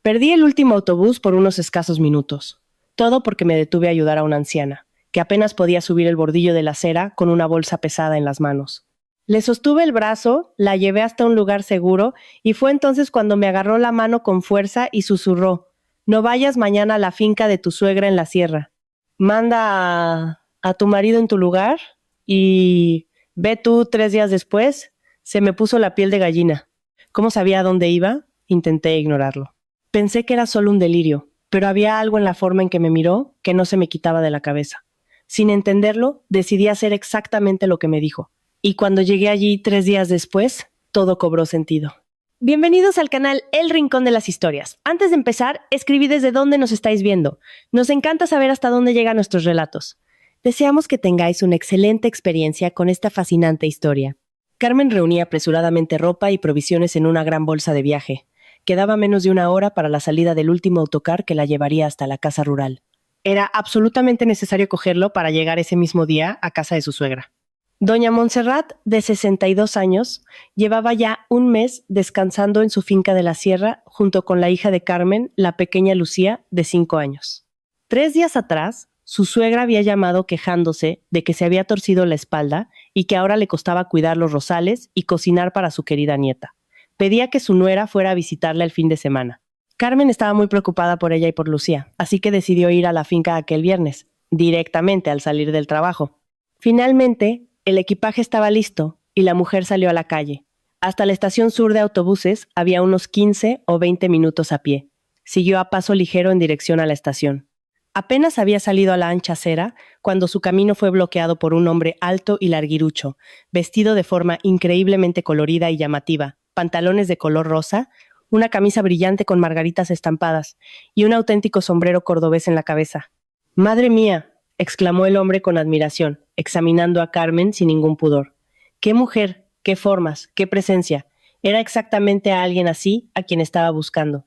Perdí el último autobús por unos escasos minutos. Todo porque me detuve a ayudar a una anciana, que apenas podía subir el bordillo de la acera con una bolsa pesada en las manos. Le sostuve el brazo, la llevé hasta un lugar seguro y fue entonces cuando me agarró la mano con fuerza y susurró: «No vayas mañana a la finca de tu suegra en la sierra. Manda a tu marido en tu lugar y ve tú 3 días después». Se me puso la piel de gallina. ¿Cómo sabía a dónde iba? Intenté ignorarlo. Pensé que era solo un delirio, pero había algo en la forma en que me miró que no se me quitaba de la cabeza. Sin entenderlo, decidí hacer exactamente lo que me dijo. Y cuando llegué allí 3 días después, todo cobró sentido. Bienvenidos al canal El Rincón de las Historias. Antes de empezar, escribí desde dónde nos estáis viendo. Nos encanta saber hasta dónde llegan nuestros relatos. Deseamos que tengáis una excelente experiencia con esta fascinante historia. Carmen reunía apresuradamente ropa y provisiones en una gran bolsa de viaje. Quedaba menos de una hora para la salida del último autocar que la llevaría hasta la casa rural. Era absolutamente necesario cogerlo para llegar ese mismo día a casa de su suegra. Doña Montserrat, de 62 años, llevaba ya un mes descansando en su finca de la sierra junto con la hija de Carmen, la pequeña Lucía, de 5 años. 3 días atrás, su suegra había llamado quejándose de que se había torcido la espalda y que ahora le costaba cuidar los rosales y cocinar para su querida nieta. Pedía que su nuera fuera a visitarla el fin de semana. Carmen estaba muy preocupada por ella y por Lucía, así que decidió ir a la finca aquel viernes, directamente al salir del trabajo. Finalmente, el equipaje estaba listo y la mujer salió a la calle. Hasta la estación sur de autobuses había unos 15 o 20 minutos a pie. Siguió a paso ligero en dirección a la estación. Apenas había salido a la ancha acera cuando su camino fue bloqueado por un hombre alto y larguirucho, vestido de forma increíblemente colorida y llamativa, pantalones de color rosa, una camisa brillante con margaritas estampadas y un auténtico sombrero cordobés en la cabeza. «¡Madre mía!», exclamó el hombre con admiración, examinando a Carmen sin ningún pudor. «¡Qué mujer! ¡Qué formas! ¡Qué presencia!». Era exactamente a alguien así a quien estaba buscando.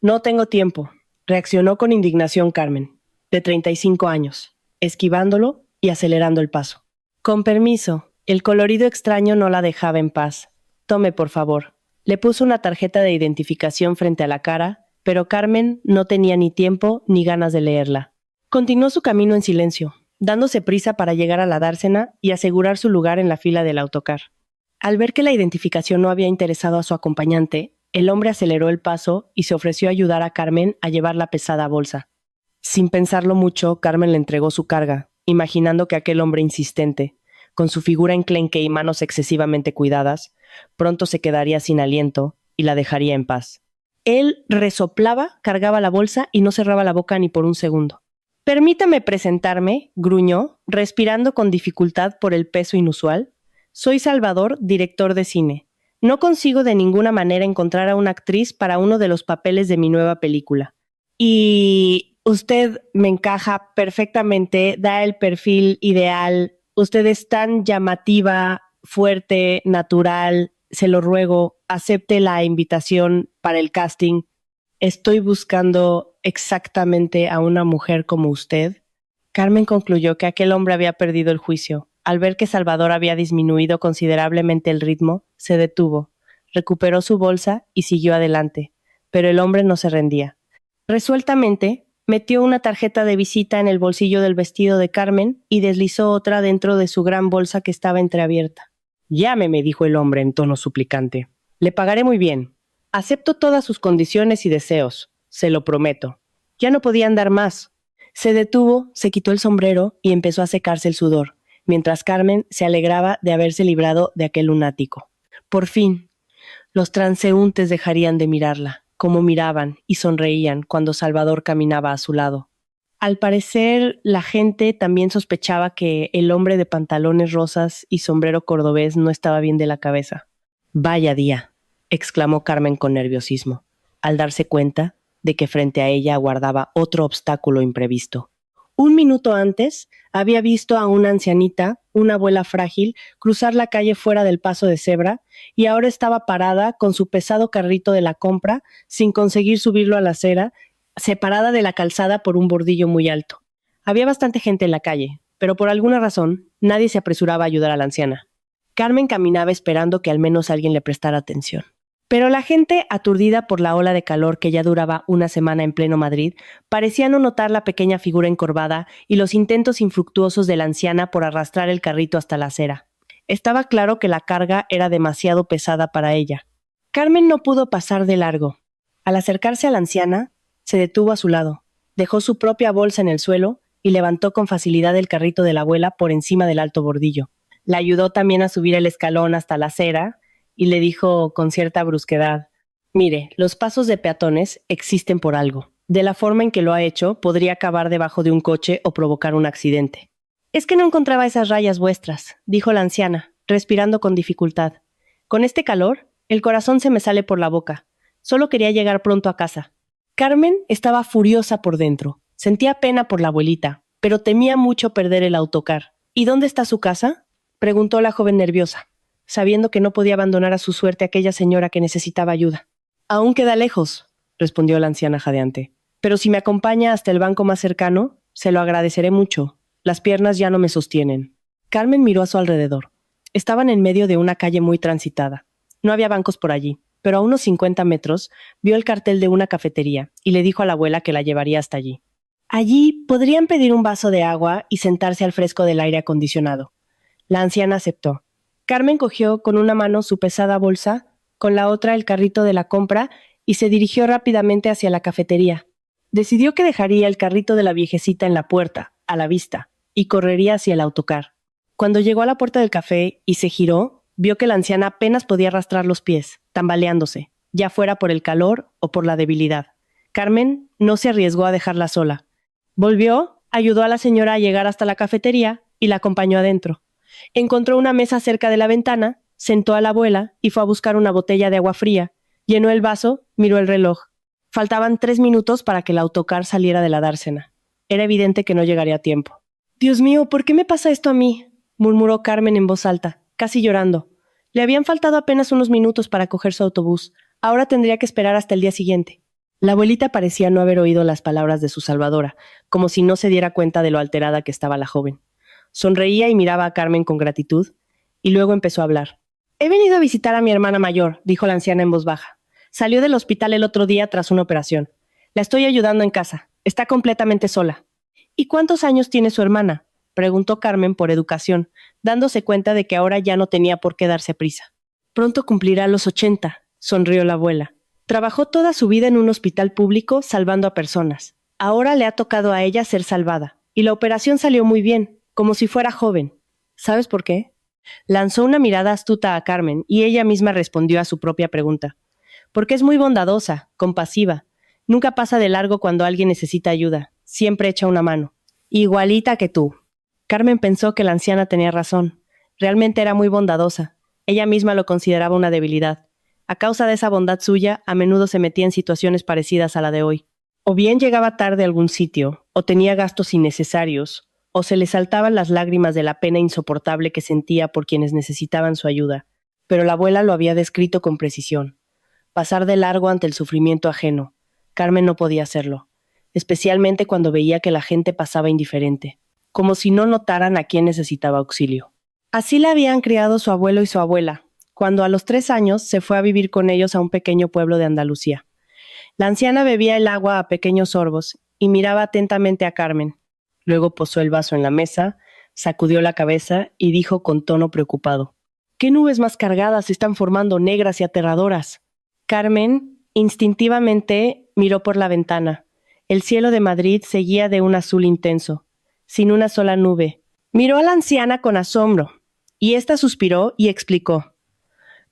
«No tengo tiempo», reaccionó con indignación Carmen, de 35 años, esquivándolo y acelerando el paso. «Con permiso». El colorido extraño no la dejaba en paz. «Tome, por favor». Le puso una tarjeta de identificación frente a la cara, pero Carmen no tenía ni tiempo ni ganas de leerla. Continuó su camino en silencio, dándose prisa para llegar a la dársena y asegurar su lugar en la fila del autocar. Al ver que la identificación no había interesado a su acompañante, el hombre aceleró el paso y se ofreció a ayudar a Carmen a llevar la pesada bolsa. Sin pensarlo mucho, Carmen le entregó su carga, imaginando que aquel hombre insistente, con su figura enclenque y manos excesivamente cuidadas, pronto se quedaría sin aliento y la dejaría en paz. Él resoplaba, cargaba la bolsa y no cerraba la boca ni por un segundo. «Permítame presentarme», gruñó, respirando con dificultad por el peso inusual. «Soy Salvador, director de cine. No consigo de ninguna manera encontrar a una actriz para uno de los papeles de mi nueva película. Y usted me encaja perfectamente, da el perfil ideal. Usted es tan llamativa, fuerte, natural. Se lo ruego, acepte la invitación para el casting. Estoy buscando exactamente a una mujer como usted». Carmen concluyó que aquel hombre había perdido el juicio. Al ver que Salvador había disminuido considerablemente el ritmo, se detuvo, recuperó su bolsa y siguió adelante, pero el hombre no se rendía. Resueltamente, metió una tarjeta de visita en el bolsillo del vestido de Carmen y deslizó otra dentro de su gran bolsa que estaba entreabierta. «Llámeme», dijo el hombre en tono suplicante. «Le pagaré muy bien. Acepto todas sus condiciones y deseos, se lo prometo». Ya no podía andar más. Se detuvo, se quitó el sombrero y empezó a secarse el sudor, mientras Carmen se alegraba de haberse librado de aquel lunático. Por fin, los transeúntes dejarían de mirarla, como miraban y sonreían cuando Salvador caminaba a su lado. Al parecer, la gente también sospechaba que el hombre de pantalones rosas y sombrero cordobés no estaba bien de la cabeza. «Vaya día», exclamó Carmen con nerviosismo, al darse cuenta de que frente a ella aguardaba otro obstáculo imprevisto. Un minuto antes, había visto a una ancianita, una abuela frágil, cruzar la calle fuera del paso de cebra, y ahora estaba parada con su pesado carrito de la compra, sin conseguir subirlo a la acera, separada de la calzada por un bordillo muy alto. Había bastante gente en la calle, pero por alguna razón, nadie se apresuraba a ayudar a la anciana. Carmen caminaba esperando que al menos alguien le prestara atención. Pero la gente, aturdida por la ola de calor que ya duraba una semana en pleno Madrid, parecía no notar la pequeña figura encorvada y los intentos infructuosos de la anciana por arrastrar el carrito hasta la acera. Estaba claro que la carga era demasiado pesada para ella. Carmen no pudo pasar de largo. Al acercarse a la anciana, se detuvo a su lado, dejó su propia bolsa en el suelo y levantó con facilidad el carrito de la abuela por encima del alto bordillo. La ayudó también a subir el escalón hasta la acera y le dijo con cierta brusquedad: «Mire, los pasos de peatones existen por algo. De la forma en que lo ha hecho, podría acabar debajo de un coche o provocar un accidente». «Es que no encontraba esas rayas vuestras», dijo la anciana, respirando con dificultad. «Con este calor, el corazón se me sale por la boca. Solo quería llegar pronto a casa». Carmen estaba furiosa por dentro. Sentía pena por la abuelita, pero temía mucho perder el autocar. «¿Y dónde está su casa?», preguntó la joven nerviosa, sabiendo que no podía abandonar a su suerte a aquella señora que necesitaba ayuda. «Aún queda lejos», respondió la anciana jadeante. «Pero si me acompaña hasta el banco más cercano, se lo agradeceré mucho. Las piernas ya no me sostienen». Carmen miró a su alrededor. Estaban en medio de una calle muy transitada. No había bancos por allí, pero a unos 50 metros vio el cartel de una cafetería y le dijo a la abuela que la llevaría hasta allí. Allí podrían pedir un vaso de agua y sentarse al fresco del aire acondicionado. La anciana aceptó. Carmen cogió con una mano su pesada bolsa, con la otra el carrito de la compra y se dirigió rápidamente hacia la cafetería. Decidió que dejaría el carrito de la viejecita en la puerta, a la vista, y correría hacia el autocar. Cuando llegó a la puerta del café y se giró, vio que la anciana apenas podía arrastrar los pies, tambaleándose, ya fuera por el calor o por la debilidad. Carmen no se arriesgó a dejarla sola. Volvió, ayudó a la señora a llegar hasta la cafetería y la acompañó adentro. Encontró una mesa cerca de la ventana, sentó a la abuela y fue a buscar una botella de agua fría. Llenó el vaso, miró el reloj. Faltaban 3 minutos para que el autocar saliera de la dársena. Era evidente que no llegaría a tiempo. «Dios mío, ¿por qué me pasa esto a mí?», murmuró Carmen en voz alta, casi llorando. Le habían faltado apenas unos minutos para coger su autobús. Ahora tendría que esperar hasta el día siguiente. La abuelita parecía no haber oído las palabras de su salvadora, como si no se diera cuenta de lo alterada que estaba la joven. Sonreía y miraba a Carmen con gratitud, y luego empezó a hablar. «He venido a visitar a mi hermana mayor», dijo la anciana en voz baja. «Salió del hospital el otro día tras una operación. La estoy ayudando en casa. Está completamente sola». «¿Y cuántos años tiene su hermana?», preguntó Carmen por educación, dándose cuenta de que ahora ya no tenía por qué darse prisa. «Pronto cumplirá los 80», sonrió la abuela. «Trabajó toda su vida en un hospital público salvando a personas. Ahora le ha tocado a ella ser salvada, y la operación salió muy bien, como si fuera joven. ¿Sabes por qué?». Lanzó una mirada astuta a Carmen y ella misma respondió a su propia pregunta. «Porque es muy bondadosa, compasiva. Nunca pasa de largo cuando alguien necesita ayuda. Siempre echa una mano. Igualita que tú». Carmen pensó que la anciana tenía razón. Realmente era muy bondadosa. Ella misma lo consideraba una debilidad. A causa de esa bondad suya, a menudo se metía en situaciones parecidas a la de hoy. O bien llegaba tarde a algún sitio, o tenía gastos innecesarios, o se le saltaban las lágrimas de la pena insoportable que sentía por quienes necesitaban su ayuda. Pero la abuela lo había descrito con precisión. Pasar de largo ante el sufrimiento ajeno. Carmen no podía hacerlo, especialmente cuando veía que la gente pasaba indiferente, como si no notaran a quién necesitaba auxilio. Así la habían criado su abuelo y su abuela, cuando a los 3 años se fue a vivir con ellos a un pequeño pueblo de Andalucía. La anciana bebía el agua a pequeños sorbos y miraba atentamente a Carmen. Luego posó el vaso en la mesa, sacudió la cabeza y dijo con tono preocupado: «¿Qué nubes más cargadas se están formando, negras y aterradoras?». Carmen instintivamente miró por la ventana. El cielo de Madrid seguía de un azul intenso, sin una sola nube. Miró a la anciana con asombro, y ésta suspiró y explicó: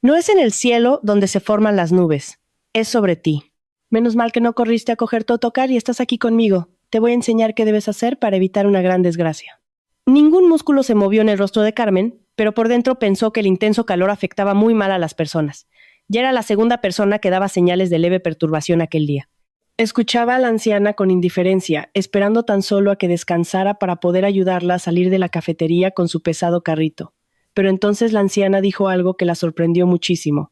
«No es en el cielo donde se forman las nubes, es sobre ti. Menos mal que no corriste a coger tu autocar y estás aquí conmigo. Te voy a enseñar qué debes hacer para evitar una gran desgracia». Ningún músculo se movió en el rostro de Carmen, pero por dentro pensó que el intenso calor afectaba muy mal a las personas. Ya era la segunda persona que daba señales de leve perturbación aquel día. Escuchaba a la anciana con indiferencia, esperando tan solo a que descansara para poder ayudarla a salir de la cafetería con su pesado carrito. Pero entonces la anciana dijo algo que la sorprendió muchísimo.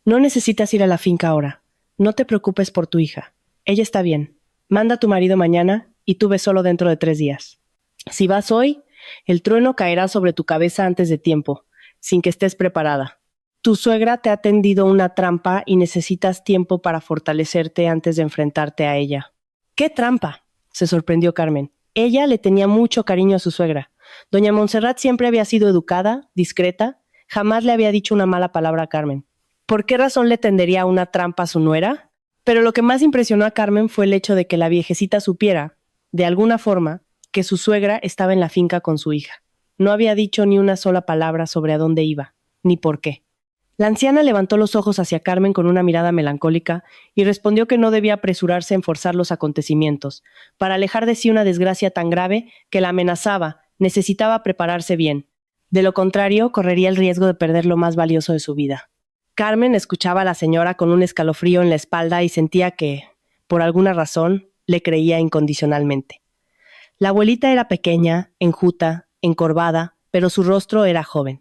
«No necesitas ir a la finca ahora. No te preocupes por tu hija. Ella está bien. Manda a tu marido mañana y tú ve solo dentro de 3 días. Si vas hoy, el trueno caerá sobre tu cabeza antes de tiempo, sin que estés preparada». Tu suegra te ha tendido una trampa y necesitas tiempo para fortalecerte antes de enfrentarte a ella. ¿Qué trampa?, se sorprendió Carmen. Ella le tenía mucho cariño a su suegra. Doña Montserrat siempre había sido educada, discreta, jamás le había dicho una mala palabra a Carmen. ¿Por qué razón le tendería una trampa a su nuera? Pero lo que más impresionó a Carmen fue el hecho de que la viejecita supiera, de alguna forma, que su suegra estaba en la finca con su hija. No había dicho ni una sola palabra sobre a dónde iba, ni por qué. La anciana levantó los ojos hacia Carmen con una mirada melancólica y respondió que no debía apresurarse en forzar los acontecimientos. Para alejar de sí una desgracia tan grave que la amenazaba, necesitaba prepararse bien. De lo contrario, correría el riesgo de perder lo más valioso de su vida. Carmen escuchaba a la señora con un escalofrío en la espalda y sentía que, por alguna razón, le creía incondicionalmente. La abuelita era pequeña, enjuta, encorvada, pero su rostro era joven.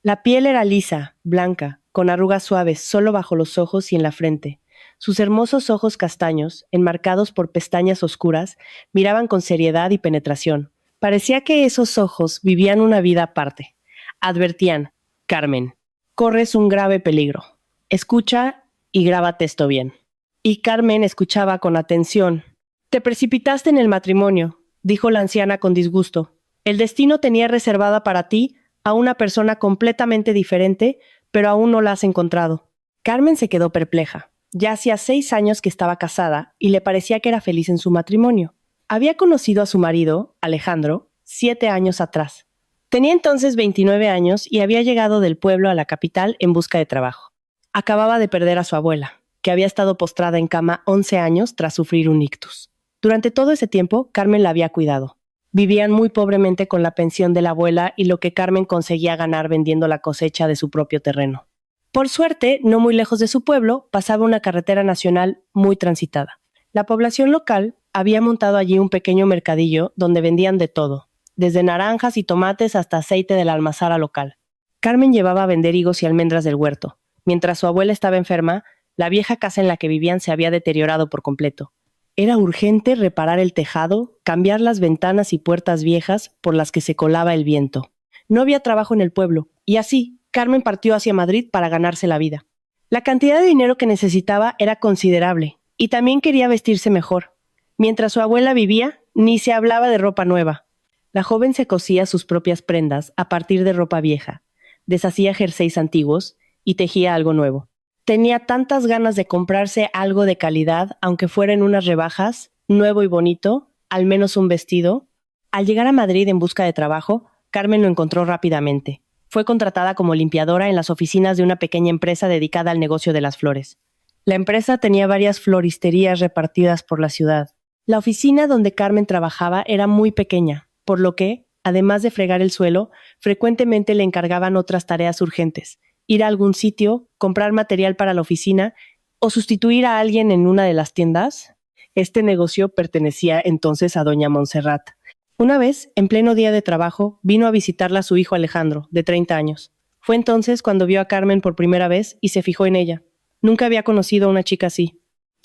La piel era lisa, blanca, con arrugas suaves solo bajo los ojos y en la frente. Sus hermosos ojos castaños, enmarcados por pestañas oscuras, miraban con seriedad y penetración. Parecía que esos ojos vivían una vida aparte. Advertían: Carmen, corres un grave peligro. Escucha y grábate esto bien. Y Carmen escuchaba con atención. Te precipitaste en el matrimonio, dijo la anciana con disgusto. El destino tenía reservada para ti a una persona completamente diferente, pero aún no la has encontrado. Carmen se quedó perpleja. Ya hacía 6 años que estaba casada y le parecía que era feliz en su matrimonio. Había conocido a su marido, Alejandro, 7 años atrás. Tenía entonces 29 años y había llegado del pueblo a la capital en busca de trabajo. Acababa de perder a su abuela, que había estado postrada en cama 11 años tras sufrir un ictus. Durante todo ese tiempo, Carmen la había cuidado. Vivían muy pobremente con la pensión de la abuela y lo que Carmen conseguía ganar vendiendo la cosecha de su propio terreno. Por suerte, no muy lejos de su pueblo, pasaba una carretera nacional muy transitada. La población local había montado allí un pequeño mercadillo donde vendían de todo, desde naranjas y tomates hasta aceite de la almazara local. Carmen llevaba a vender higos y almendras del huerto. Mientras su abuela estaba enferma, la vieja casa en la que vivían se había deteriorado por completo. Era urgente reparar el tejado, cambiar las ventanas y puertas viejas por las que se colaba el viento. No había trabajo en el pueblo, y así, Carmen partió hacia Madrid para ganarse la vida. La cantidad de dinero que necesitaba era considerable, y también quería vestirse mejor. Mientras su abuela vivía, ni se hablaba de ropa nueva. La joven se cosía sus propias prendas a partir de ropa vieja, deshacía jerseys antiguos y tejía algo nuevo. Tenía tantas ganas de comprarse algo de calidad, aunque fuera en unas rebajas, nuevo y bonito, al menos un vestido. Al llegar a Madrid en busca de trabajo, Carmen lo encontró rápidamente. Fue contratada como limpiadora en las oficinas de una pequeña empresa dedicada al negocio de las flores. La empresa tenía varias floristerías repartidas por la ciudad. La oficina donde Carmen trabajaba era muy pequeña, por lo que, además de fregar el suelo, frecuentemente le encargaban otras tareas urgentes: ir a algún sitio, comprar material para la oficina o sustituir a alguien en una de las tiendas. Este negocio pertenecía entonces a doña Montserrat. Una vez, en pleno día de trabajo, vino a visitarla su hijo Alejandro, de 30 años. Fue entonces cuando vio a Carmen por primera vez y se fijó en ella. Nunca había conocido a una chica así.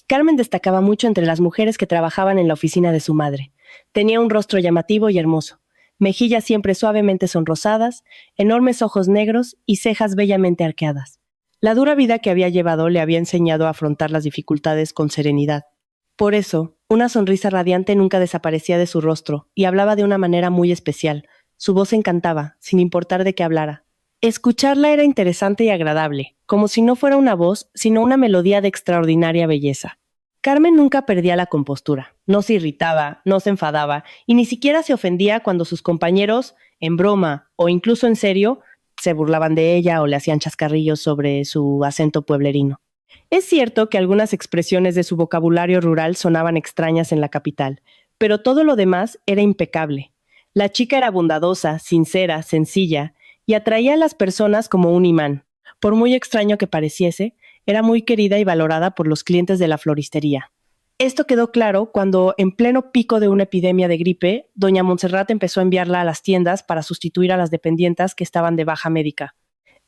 Carmen destacaba mucho entre las mujeres que trabajaban en la oficina de su madre. Tenía un rostro llamativo y hermoso, mejillas siempre suavemente sonrosadas, enormes ojos negros y cejas bellamente arqueadas. La dura vida que había llevado le había enseñado a afrontar las dificultades con serenidad. Por eso, una sonrisa radiante nunca desaparecía de su rostro y hablaba de una manera muy especial. Su voz encantaba, sin importar de qué hablara. Escucharla era interesante y agradable, como si no fuera una voz, sino una melodía de extraordinaria belleza. Carmen nunca perdía la compostura, no se irritaba, no se enfadaba y ni siquiera se ofendía cuando sus compañeros, en broma o incluso en serio, se burlaban de ella o le hacían chascarrillos sobre su acento pueblerino. Es cierto que algunas expresiones de su vocabulario rural sonaban extrañas en la capital, pero todo lo demás era impecable. La chica era bondadosa, sincera, sencilla y atraía a las personas como un imán. Por muy extraño que pareciese, era muy querida y valorada por los clientes de la floristería. Esto quedó claro cuando, en pleno pico de una epidemia de gripe, doña Montserrat empezó a enviarla a las tiendas para sustituir a las dependientas que estaban de baja médica.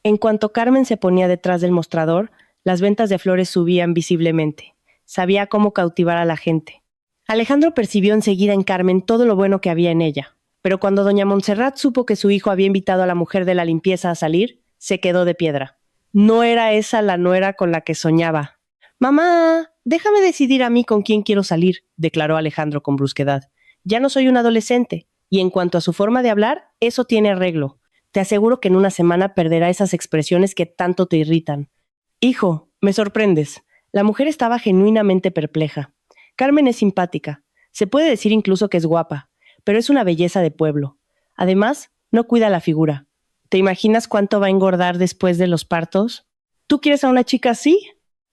En cuanto Carmen se ponía detrás del mostrador, las ventas de flores subían visiblemente. Sabía cómo cautivar a la gente. Alejandro percibió enseguida en Carmen todo lo bueno que había en ella, pero cuando doña Montserrat supo que su hijo había invitado a la mujer de la limpieza a salir, se quedó de piedra. No era esa la nuera con la que soñaba. Mamá, déjame decidir a mí con quién quiero salir, declaró Alejandro con brusquedad. Ya no soy un adolescente, y en cuanto a su forma de hablar, eso tiene arreglo. Te aseguro que en una semana perderá esas expresiones que tanto te irritan. Hijo, me sorprendes. La mujer estaba genuinamente perpleja. Carmen es simpática. Se puede decir incluso que es guapa, pero es una belleza de pueblo. Además, no cuida la figura. ¿Te imaginas cuánto va a engordar después de los partos? ¿Tú quieres a una chica así?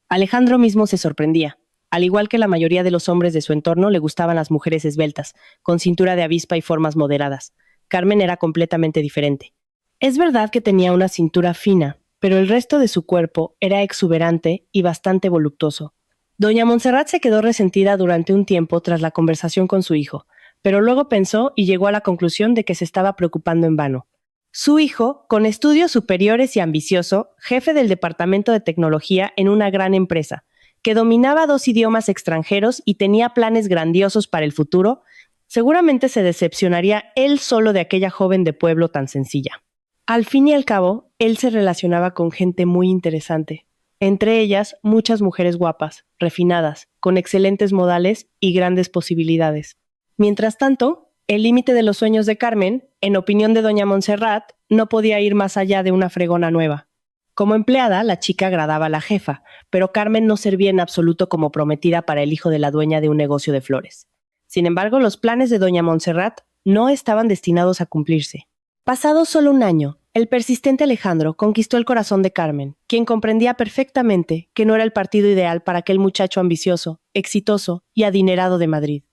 Alejandro mismo se sorprendía. Al igual que la mayoría de los hombres de su entorno, le gustaban las mujeres esbeltas, con cintura de avispa y formas moderadas. Carmen era completamente diferente. Es verdad que tenía una cintura fina, pero el resto de su cuerpo era exuberante y bastante voluptuoso. Doña Montserrat se quedó resentida durante un tiempo tras la conversación con su hijo, pero luego pensó y llegó a la conclusión de que se estaba preocupando en vano. Su hijo, con estudios superiores y ambicioso, jefe del departamento de tecnología en una gran empresa, que dominaba 2 idiomas extranjeros y tenía planes grandiosos para el futuro, seguramente se decepcionaría él solo de aquella joven de pueblo tan sencilla. Al fin y al cabo, él se relacionaba con gente muy interesante, entre ellas muchas mujeres guapas, refinadas, con excelentes modales y grandes posibilidades. Mientras tanto, el límite de los sueños de Carmen, en opinión de doña Montserrat, no podía ir más allá de una fregona nueva. Como empleada, la chica agradaba a la jefa, pero Carmen no servía en absoluto como prometida para el hijo de la dueña de un negocio de flores. Sin embargo, los planes de doña Montserrat no estaban destinados a cumplirse. Pasado solo un año, el persistente Alejandro conquistó el corazón de Carmen, quien comprendía perfectamente que no era el partido ideal para aquel muchacho ambicioso, exitoso y adinerado de Madrid.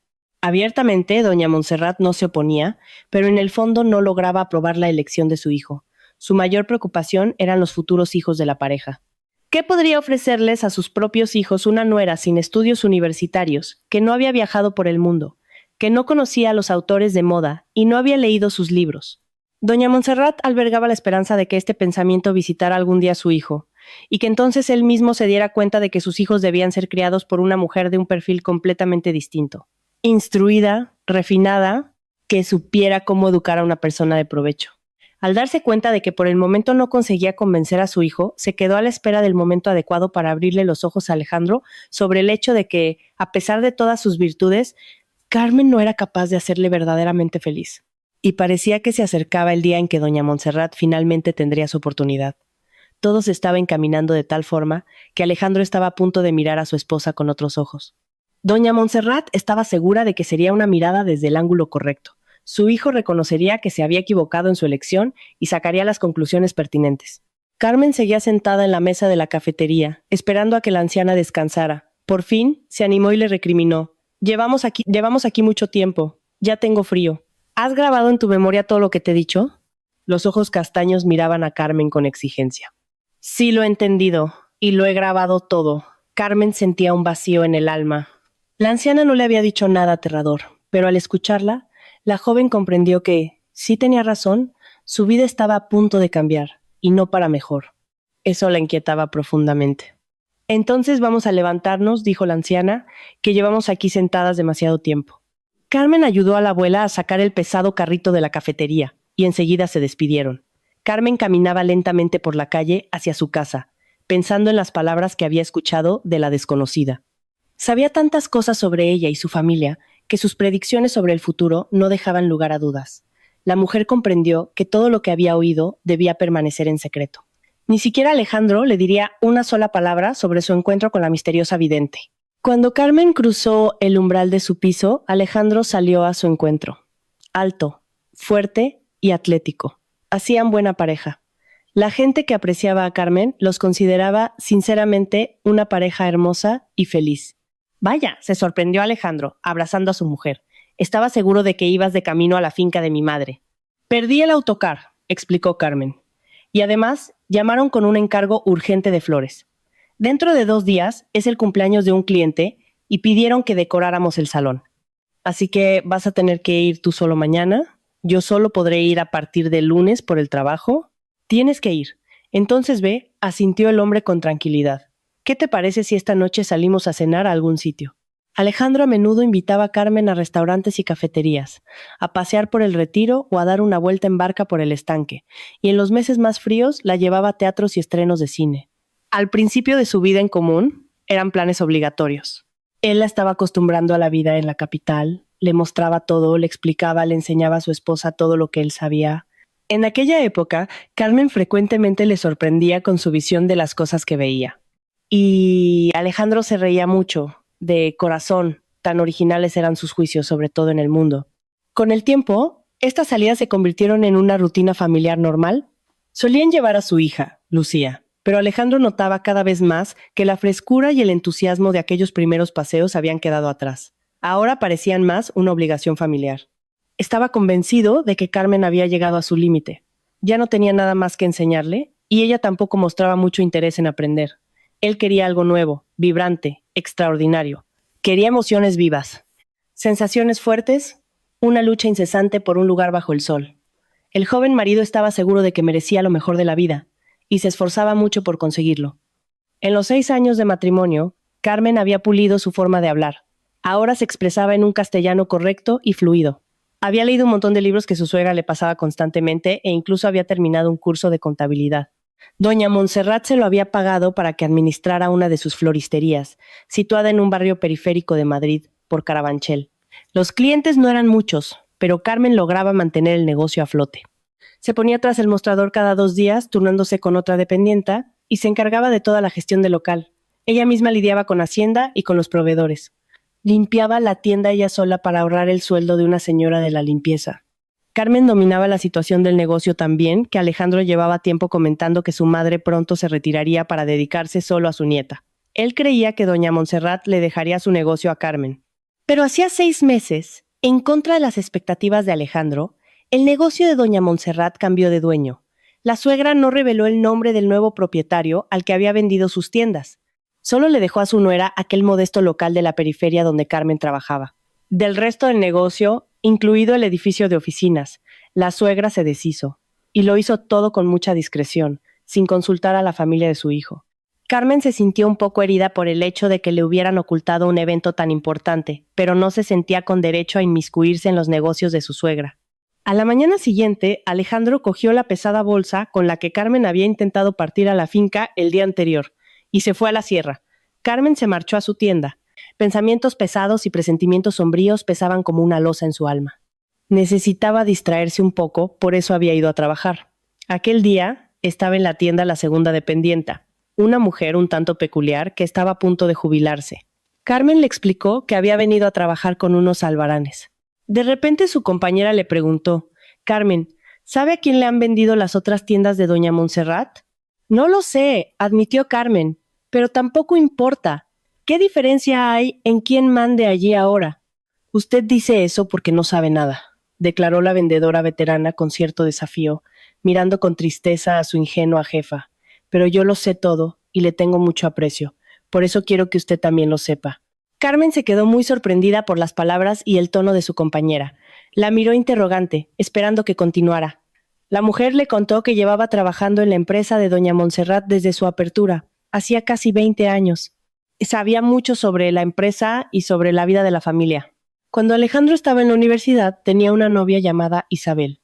Abiertamente, doña Montserrat no se oponía, pero en el fondo no lograba aprobar la elección de su hijo. Su mayor preocupación eran los futuros hijos de la pareja. ¿Qué podría ofrecerles a sus propios hijos una nuera sin estudios universitarios, que no había viajado por el mundo, que no conocía a los autores de moda y no había leído sus libros? Doña Montserrat albergaba la esperanza de que este pensamiento visitara algún día a su hijo, y que entonces él mismo se diera cuenta de que sus hijos debían ser criados por una mujer de un perfil completamente distinto. Instruida, refinada, que supiera cómo educar a una persona de provecho. Al darse cuenta de que por el momento no conseguía convencer a su hijo, se quedó a la espera del momento adecuado para abrirle los ojos a Alejandro sobre el hecho de que, a pesar de todas sus virtudes, Carmen no era capaz de hacerle verdaderamente feliz. Y parecía que se acercaba el día en que doña Montserrat finalmente tendría su oportunidad. Todo se estaba encaminando de tal forma que Alejandro estaba a punto de mirar a su esposa con otros ojos. Doña Montserrat estaba segura de que sería una mirada desde el ángulo correcto. Su hijo reconocería que se había equivocado en su elección y sacaría las conclusiones pertinentes. Carmen seguía sentada en la mesa de la cafetería, esperando a que la anciana descansara. Por fin, se animó y le recriminó. Llevamos aquí mucho tiempo. Ya tengo frío. ¿Has grabado en tu memoria todo lo que te he dicho? Los ojos castaños miraban a Carmen con exigencia. Sí lo he entendido, y lo he grabado todo. Carmen sentía un vacío en el alma. La anciana no le había dicho nada aterrador, pero al escucharla, la joven comprendió que, si tenía razón, su vida estaba a punto de cambiar, y no para mejor. Eso la inquietaba profundamente. Entonces vamos a levantarnos, dijo la anciana, que llevamos aquí sentadas demasiado tiempo. Carmen ayudó a la abuela a sacar el pesado carrito de la cafetería, y enseguida se despidieron. Carmen caminaba lentamente por la calle hacia su casa, pensando en las palabras que había escuchado de la desconocida. Sabía tantas cosas sobre ella y su familia que sus predicciones sobre el futuro no dejaban lugar a dudas. La mujer comprendió que todo lo que había oído debía permanecer en secreto. Ni siquiera Alejandro le diría una sola palabra sobre su encuentro con la misteriosa vidente. Cuando Carmen cruzó el umbral de su piso, Alejandro salió a su encuentro. Alto, fuerte y atlético. Hacían buena pareja. La gente que apreciaba a Carmen los consideraba sinceramente una pareja hermosa y feliz. Vaya, se sorprendió Alejandro, abrazando a su mujer. Estaba seguro de que ibas de camino a la finca de mi madre. Perdí el autocar, explicó Carmen. Y además, llamaron con un encargo urgente de flores. Dentro de 2 días es el cumpleaños de un cliente y pidieron que decoráramos el salón. Así que vas a tener que ir tú solo mañana. Yo solo podré ir a partir del lunes por el trabajo. Tienes que ir. Entonces ve, asintió el hombre con tranquilidad. ¿Qué te parece si esta noche salimos a cenar a algún sitio? Alejandro a menudo invitaba a Carmen a restaurantes y cafeterías, a pasear por el Retiro o a dar una vuelta en barca por el estanque, y en los meses más fríos la llevaba a teatros y estrenos de cine. Al principio de su vida en común, eran planes obligatorios. Él la estaba acostumbrando a la vida en la capital, le mostraba todo, le explicaba, le enseñaba a su esposa todo lo que él sabía. En aquella época, Carmen frecuentemente le sorprendía con su visión de las cosas que veía. Y Alejandro se reía mucho, de corazón, tan originales eran sus juicios, sobre todo en el mundo. Con el tiempo, estas salidas se convirtieron en una rutina familiar normal. Solían llevar a su hija, Lucía, pero Alejandro notaba cada vez más que la frescura y el entusiasmo de aquellos primeros paseos habían quedado atrás. Ahora parecían más una obligación familiar. Estaba convencido de que Carmen había llegado a su límite. Ya no tenía nada más que enseñarle, y ella tampoco mostraba mucho interés en aprender. Él quería algo nuevo, vibrante, extraordinario. Quería emociones vivas, sensaciones fuertes, una lucha incesante por un lugar bajo el sol. El joven marido estaba seguro de que merecía lo mejor de la vida, y se esforzaba mucho por conseguirlo. En los 6 años de matrimonio, Carmen había pulido su forma de hablar. Ahora se expresaba en un castellano correcto y fluido. Había leído un montón de libros que su suegra le pasaba constantemente e incluso había terminado un curso de contabilidad. Doña Montserrat se lo había pagado para que administrara una de sus floristerías, situada en un barrio periférico de Madrid, por Carabanchel. Los clientes no eran muchos, pero Carmen lograba mantener el negocio a flote. Se ponía tras el mostrador cada 2 días, turnándose con otra dependienta, y se encargaba de toda la gestión del local. Ella misma lidiaba con Hacienda y con los proveedores. Limpiaba la tienda ella sola para ahorrar el sueldo de una señora de la limpieza. Carmen dominaba la situación del negocio tan bien que Alejandro llevaba tiempo comentando que su madre pronto se retiraría para dedicarse solo a su nieta. Él creía que doña Montserrat le dejaría su negocio a Carmen. Pero hacía 6 meses, en contra de las expectativas de Alejandro, el negocio de doña Montserrat cambió de dueño. La suegra no reveló el nombre del nuevo propietario al que había vendido sus tiendas. Solo le dejó a su nuera aquel modesto local de la periferia donde Carmen trabajaba. Del resto del negocio, incluido el edificio de oficinas, la suegra se deshizo, y lo hizo todo con mucha discreción, sin consultar a la familia de su hijo. Carmen se sintió un poco herida por el hecho de que le hubieran ocultado un evento tan importante, pero no se sentía con derecho a inmiscuirse en los negocios de su suegra. A la mañana siguiente, Alejandro cogió la pesada bolsa con la que Carmen había intentado partir a la finca el día anterior, y se fue a la sierra. Carmen se marchó a su tienda. Pensamientos pesados y presentimientos sombríos pesaban como una losa en su alma. Necesitaba distraerse un poco, por eso había ido a trabajar. Aquel día estaba en la tienda la segunda dependienta, una mujer un tanto peculiar que estaba a punto de jubilarse. Carmen le explicó que había venido a trabajar con unos albaranes. De repente su compañera le preguntó: «Carmen, ¿sabe a quién le han vendido las otras tiendas de doña Montserrat?» «No lo sé», admitió Carmen, «pero tampoco importa. ¿Qué diferencia hay en quién mande allí ahora?» «Usted dice eso porque no sabe nada», declaró la vendedora veterana con cierto desafío, mirando con tristeza a su ingenua jefa. «Pero yo lo sé todo y le tengo mucho aprecio. Por eso quiero que usted también lo sepa». Carmen se quedó muy sorprendida por las palabras y el tono de su compañera. La miró interrogante, esperando que continuara. La mujer le contó que llevaba trabajando en la empresa de doña Montserrat desde su apertura, hacía casi 20 años. Sabía mucho sobre la empresa y sobre la vida de la familia. Cuando Alejandro estaba en la universidad, tenía una novia llamada Isabel.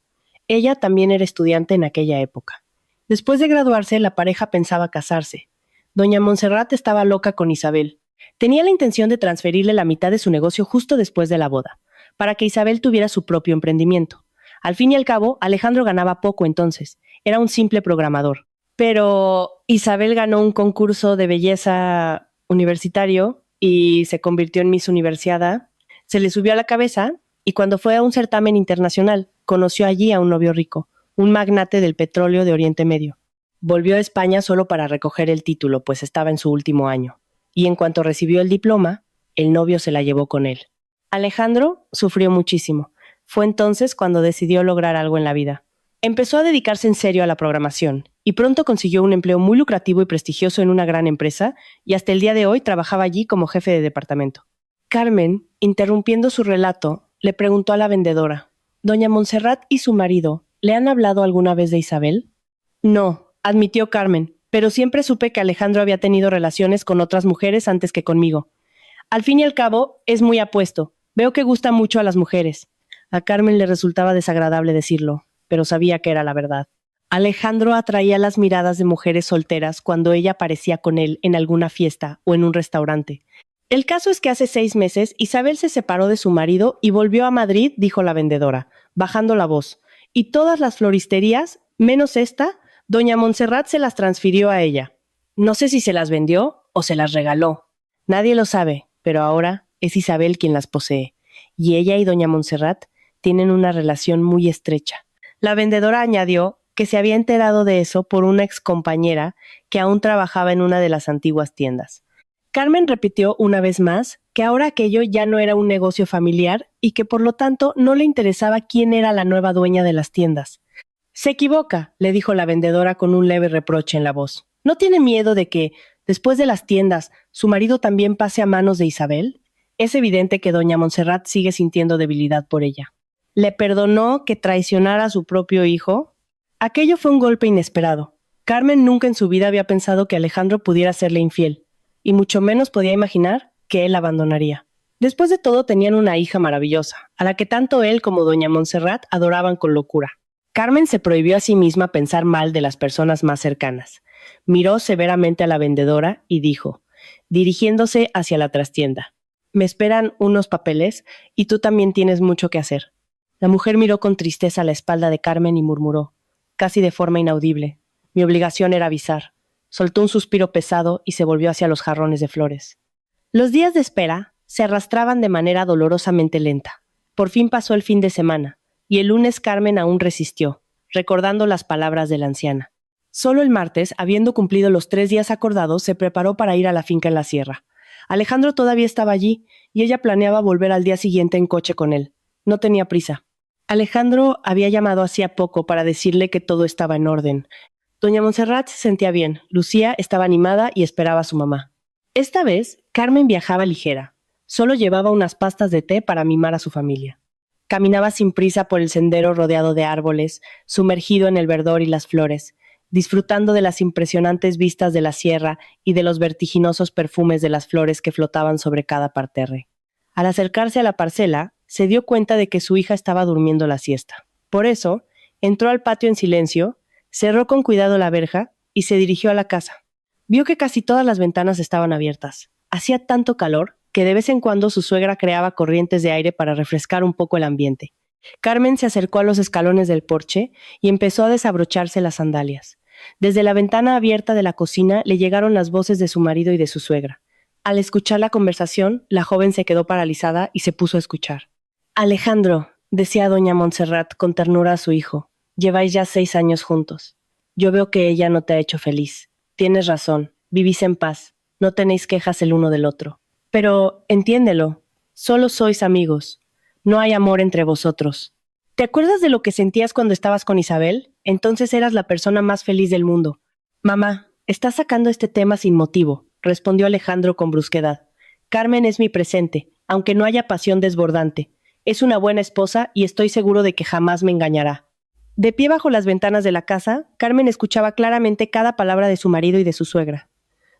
Ella también era estudiante en aquella época. Después de graduarse, la pareja pensaba casarse. Doña Montserrat estaba loca con Isabel. Tenía la intención de transferirle la mitad de su negocio justo después de la boda, para que Isabel tuviera su propio emprendimiento. Al fin y al cabo, Alejandro ganaba poco entonces. Era un simple programador. Pero Isabel ganó un concurso de belleza universitario y se convirtió en Miss Universiada. Se le subió a la cabeza y cuando fue a un certamen internacional, conoció allí a un novio rico, un magnate del petróleo de Oriente Medio. Volvió a España solo para recoger el título, pues estaba en su último año. Y en cuanto recibió el diploma, el novio se la llevó con él. Alejandro sufrió muchísimo. Fue entonces cuando decidió lograr algo en la vida. Empezó a dedicarse en serio a la programación y pronto consiguió un empleo muy lucrativo y prestigioso en una gran empresa y hasta el día de hoy trabajaba allí como jefe de departamento. Carmen, interrumpiendo su relato, le preguntó a la vendedora: «¿Doña Montserrat y su marido le han hablado alguna vez de Isabel?» «No», admitió Carmen, «pero siempre supe que Alejandro había tenido relaciones con otras mujeres antes que conmigo. Al fin y al cabo, es muy apuesto. Veo que gusta mucho a las mujeres. A Carmen le resultaba desagradable decirlo, pero sabía que era la verdad. Alejandro atraía las miradas de mujeres solteras cuando ella aparecía con él en alguna fiesta o en un restaurante. El caso es que hace 6 meses Isabel se separó de su marido y volvió a Madrid, dijo la vendedora, bajando la voz. Y todas las floristerías, menos esta, doña Montserrat se las transfirió a ella. No sé si se las vendió o se las regaló. Nadie lo sabe, pero ahora es Isabel quien las posee. Y ella y doña Montserrat tienen una relación muy estrecha. La vendedora añadió que se había enterado de eso por una excompañera que aún trabajaba en una de las antiguas tiendas. Carmen repitió una vez más que ahora aquello ya no era un negocio familiar y que por lo tanto no le interesaba quién era la nueva dueña de las tiendas. Se equivoca, le dijo la vendedora con un leve reproche en la voz. ¿No tiene miedo de que, después de las tiendas, su marido también pase a manos de Isabel? Es evidente que doña Montserrat sigue sintiendo debilidad por ella. ¿Le perdonó que traicionara a su propio hijo? Aquello fue un golpe inesperado. Carmen nunca en su vida había pensado que Alejandro pudiera serle infiel, y mucho menos podía imaginar que él la abandonaría. Después de todo tenían una hija maravillosa, a la que tanto él como doña Montserrat adoraban con locura. Carmen se prohibió a sí misma pensar mal de las personas más cercanas. Miró severamente a la vendedora y dijo, dirigiéndose hacia la trastienda, «Me esperan unos papeles y tú también tienes mucho que hacer». La mujer miró con tristeza a la espalda de Carmen y murmuró, casi de forma inaudible, «Mi obligación era avisar». Soltó un suspiro pesado y se volvió hacia los jarrones de flores. Los días de espera se arrastraban de manera dolorosamente lenta. Por fin pasó el fin de semana, y el lunes Carmen aún resistió, recordando las palabras de la anciana. Solo el martes, habiendo cumplido los 3 días acordados, se preparó para ir a la finca en la sierra. Alejandro todavía estaba allí, y ella planeaba volver al día siguiente en coche con él. No tenía prisa. Alejandro había llamado hacía poco para decirle que todo estaba en orden. Doña Montserrat se sentía bien, Lucía estaba animada y esperaba a su mamá. Esta vez, Carmen viajaba ligera. Solo llevaba unas pastas de té para mimar a su familia. Caminaba sin prisa por el sendero rodeado de árboles, sumergido en el verdor y las flores, disfrutando de las impresionantes vistas de la sierra y de los vertiginosos perfumes de las flores que flotaban sobre cada parterre. Al acercarse a la parcela, se dio cuenta de que su hija estaba durmiendo la siesta. Por eso, entró al patio en silencio, cerró con cuidado la verja y se dirigió a la casa. Vio que casi todas las ventanas estaban abiertas. Hacía tanto calor que de vez en cuando su suegra creaba corrientes de aire para refrescar un poco el ambiente. Carmen se acercó a los escalones del porche y empezó a desabrocharse las sandalias. Desde la ventana abierta de la cocina le llegaron las voces de su marido y de su suegra. Al escuchar la conversación, la joven se quedó paralizada y se puso a escuchar. «Alejandro», decía doña Montserrat con ternura a su hijo, «lleváis ya 6 años juntos. Yo veo que ella no te ha hecho feliz. Tienes razón, vivís en paz, no tenéis quejas el uno del otro. Pero, entiéndelo, solo sois amigos. No hay amor entre vosotros. ¿Te acuerdas de lo que sentías cuando estabas con Isabel? Entonces eras la persona más feliz del mundo». «Mamá, estás sacando este tema sin motivo», respondió Alejandro con brusquedad. «Carmen es mi presente, aunque no haya pasión desbordante. Es una buena esposa y estoy seguro de que jamás me engañará». De pie bajo las ventanas de la casa, Carmen escuchaba claramente cada palabra de su marido y de su suegra.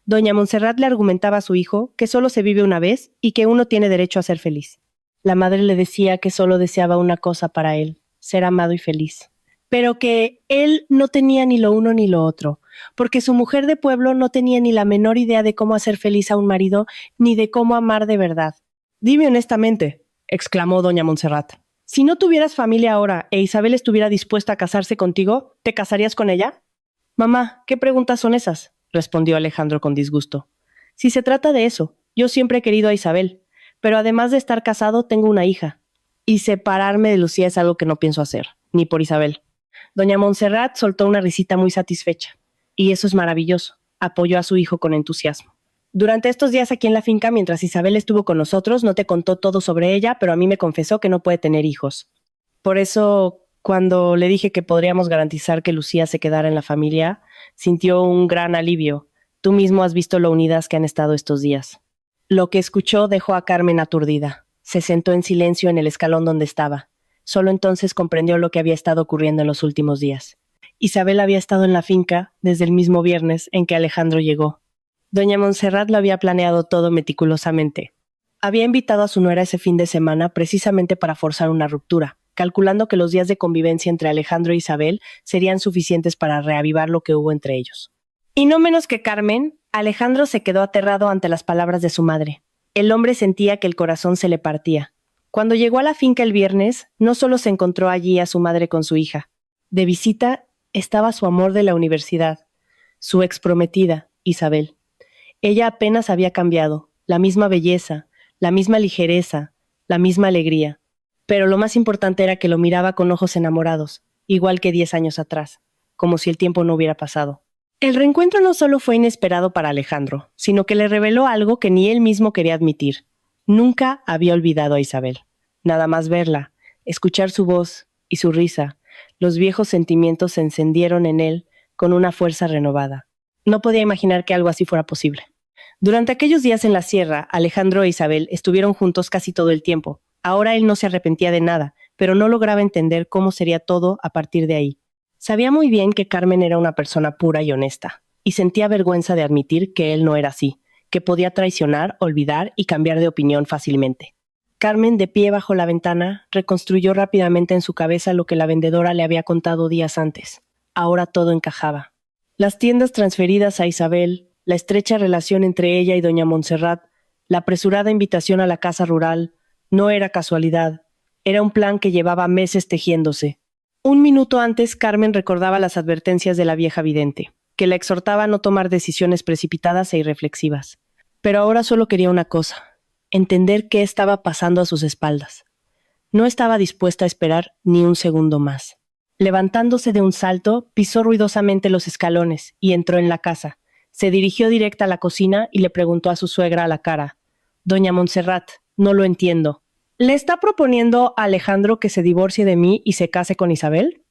Doña Montserrat le argumentaba a su hijo que solo se vive una vez y que uno tiene derecho a ser feliz. La madre le decía que solo deseaba una cosa para él, ser amado y feliz. Pero que él no tenía ni lo uno ni lo otro, porque su mujer de pueblo no tenía ni la menor idea de cómo hacer feliz a un marido ni de cómo amar de verdad. «Dime honestamente», exclamó doña Montserrat. «Si no tuvieras familia ahora e Isabel estuviera dispuesta a casarse contigo, ¿te casarías con ella?» «Mamá, ¿qué preguntas son esas?», respondió Alejandro con disgusto. «Si se trata de eso, yo siempre he querido a Isabel, pero además de estar casado, tengo una hija. Y separarme de Lucía es algo que no pienso hacer, ni por Isabel». Doña Montserrat soltó una risita muy satisfecha. «Y eso es maravilloso», apoyó a su hijo con entusiasmo. «Durante estos días aquí en la finca, mientras Isabel estuvo con nosotros, no te contó todo sobre ella, pero a mí me confesó que no puede tener hijos. Por eso, cuando le dije que podríamos garantizar que Lucía se quedara en la familia, sintió un gran alivio. Tú mismo has visto lo unidas que han estado estos días». Lo que escuchó dejó a Carmen aturdida. Se sentó en silencio en el escalón donde estaba. Solo entonces comprendió lo que había estado ocurriendo en los últimos días. Isabel había estado en la finca desde el mismo viernes en que Alejandro llegó. Doña Montserrat lo había planeado todo meticulosamente. Había invitado a su nuera ese fin de semana precisamente para forzar una ruptura, calculando que los días de convivencia entre Alejandro e Isabel serían suficientes para reavivar lo que hubo entre ellos. Y no menos que Carmen, Alejandro se quedó aterrado ante las palabras de su madre. El hombre sentía que el corazón se le partía. Cuando llegó a la finca el viernes, no solo se encontró allí a su madre con su hija. De visita estaba su amor de la universidad, su exprometida, Isabel. Ella apenas había cambiado, la misma belleza, la misma ligereza, la misma alegría. Pero lo más importante era que lo miraba con ojos enamorados, igual que 10 años atrás, como si el tiempo no hubiera pasado. El reencuentro no solo fue inesperado para Alejandro, sino que le reveló algo que ni él mismo quería admitir. Nunca había olvidado a Isabel. Nada más verla, escuchar su voz y su risa, los viejos sentimientos se encendieron en él con una fuerza renovada. No podía imaginar que algo así fuera posible. Durante aquellos días en la sierra, Alejandro e Isabel estuvieron juntos casi todo el tiempo. Ahora él no se arrepentía de nada, pero no lograba entender cómo sería todo a partir de ahí. Sabía muy bien que Carmen era una persona pura y honesta, y sentía vergüenza de admitir que él no era así, que podía traicionar, olvidar y cambiar de opinión fácilmente. Carmen, de pie bajo la ventana, reconstruyó rápidamente en su cabeza lo que la vendedora le había contado días antes. Ahora todo encajaba. Las tiendas transferidas a Isabel, la estrecha relación entre ella y doña Montserrat, la apresurada invitación a la casa rural, no era casualidad, era un plan que llevaba meses tejiéndose. Un minuto antes, Carmen recordaba las advertencias de la vieja vidente, que la exhortaba a no tomar decisiones precipitadas e irreflexivas. Pero ahora solo quería una cosa: entender qué estaba pasando a sus espaldas. No estaba dispuesta a esperar ni un segundo más. Levantándose de un salto, pisó ruidosamente los escalones y entró en la casa. Se dirigió directa a la cocina y le preguntó a su suegra a la cara: «Doña Montserrat, no lo entiendo. ¿Le está proponiendo a Alejandro que se divorcie de mí y se case con Isabel?»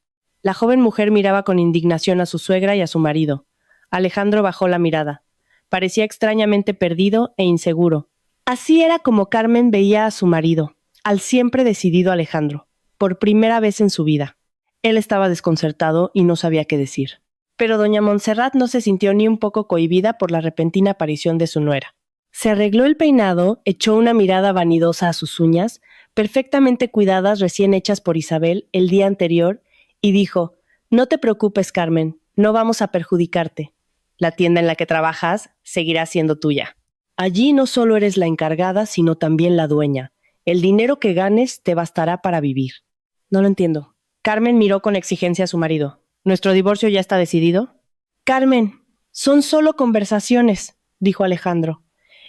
La joven mujer miraba con indignación a su suegra y a su marido. Alejandro bajó la mirada. Parecía extrañamente perdido e inseguro. Así era como Carmen veía a su marido, al siempre decidido Alejandro, por primera vez en su vida. Él estaba desconcertado y no sabía qué decir. Pero doña Montserrat no se sintió ni un poco cohibida por la repentina aparición de su nuera. Se arregló el peinado, echó una mirada vanidosa a sus uñas, perfectamente cuidadas recién hechas por Isabel el día anterior, y dijo: «No te preocupes, Carmen, no vamos a perjudicarte. La tienda en la que trabajas seguirá siendo tuya. Allí no solo eres la encargada, sino también la dueña. El dinero que ganes te bastará para vivir». No lo entiendo. Carmen miró con exigencia a su marido. ¿Nuestro divorcio ya está decidido? Carmen, son solo conversaciones, dijo Alejandro.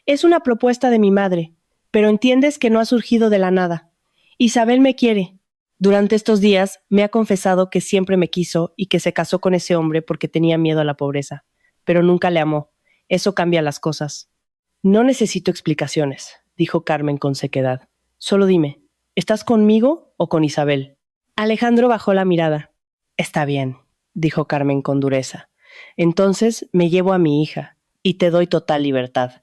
Es una propuesta de mi madre, pero entiendes que no ha surgido de la nada. Isabel me quiere. Durante estos días me ha confesado que siempre me quiso y que se casó con ese hombre porque tenía miedo a la pobreza, pero nunca le amó. Eso cambia las cosas. No necesito explicaciones, dijo Carmen con sequedad. Solo dime, ¿estás conmigo o con Isabel? Alejandro bajó la mirada. Está bien, dijo Carmen con dureza. Entonces me llevo a mi hija y te doy total libertad.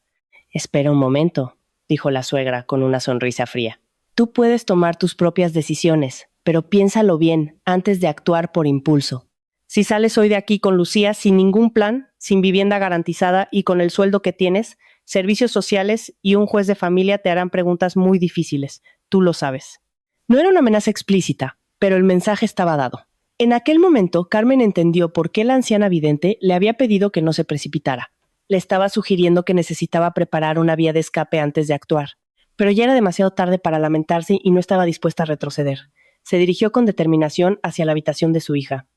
Espera un momento, dijo la suegra con una sonrisa fría. Tú puedes tomar tus propias decisiones, pero piénsalo bien antes de actuar por impulso. Si sales hoy de aquí con Lucía sin ningún plan, sin vivienda garantizada y con el sueldo que tienes, servicios sociales y un juez de familia te harán preguntas muy difíciles. Tú lo sabes. No era una amenaza explícita, pero el mensaje estaba dado. En aquel momento, Carmen entendió por qué la anciana vidente le había pedido que no se precipitara. Le estaba sugiriendo que necesitaba preparar una vía de escape antes de actuar. Pero ya era demasiado tarde para lamentarse y no estaba dispuesta a retroceder. Se dirigió con determinación hacia la habitación de su hija.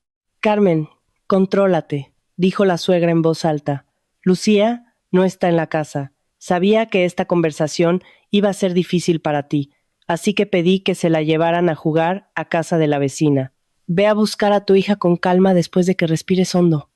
Carmen, contrólate, dijo la suegra en voz alta. Lucía no está en la casa. Sabía que esta conversación iba a ser difícil para ti, así que pedí que se la llevaran a jugar a casa de la vecina. Ve a buscar a tu hija con calma después de que respires hondo.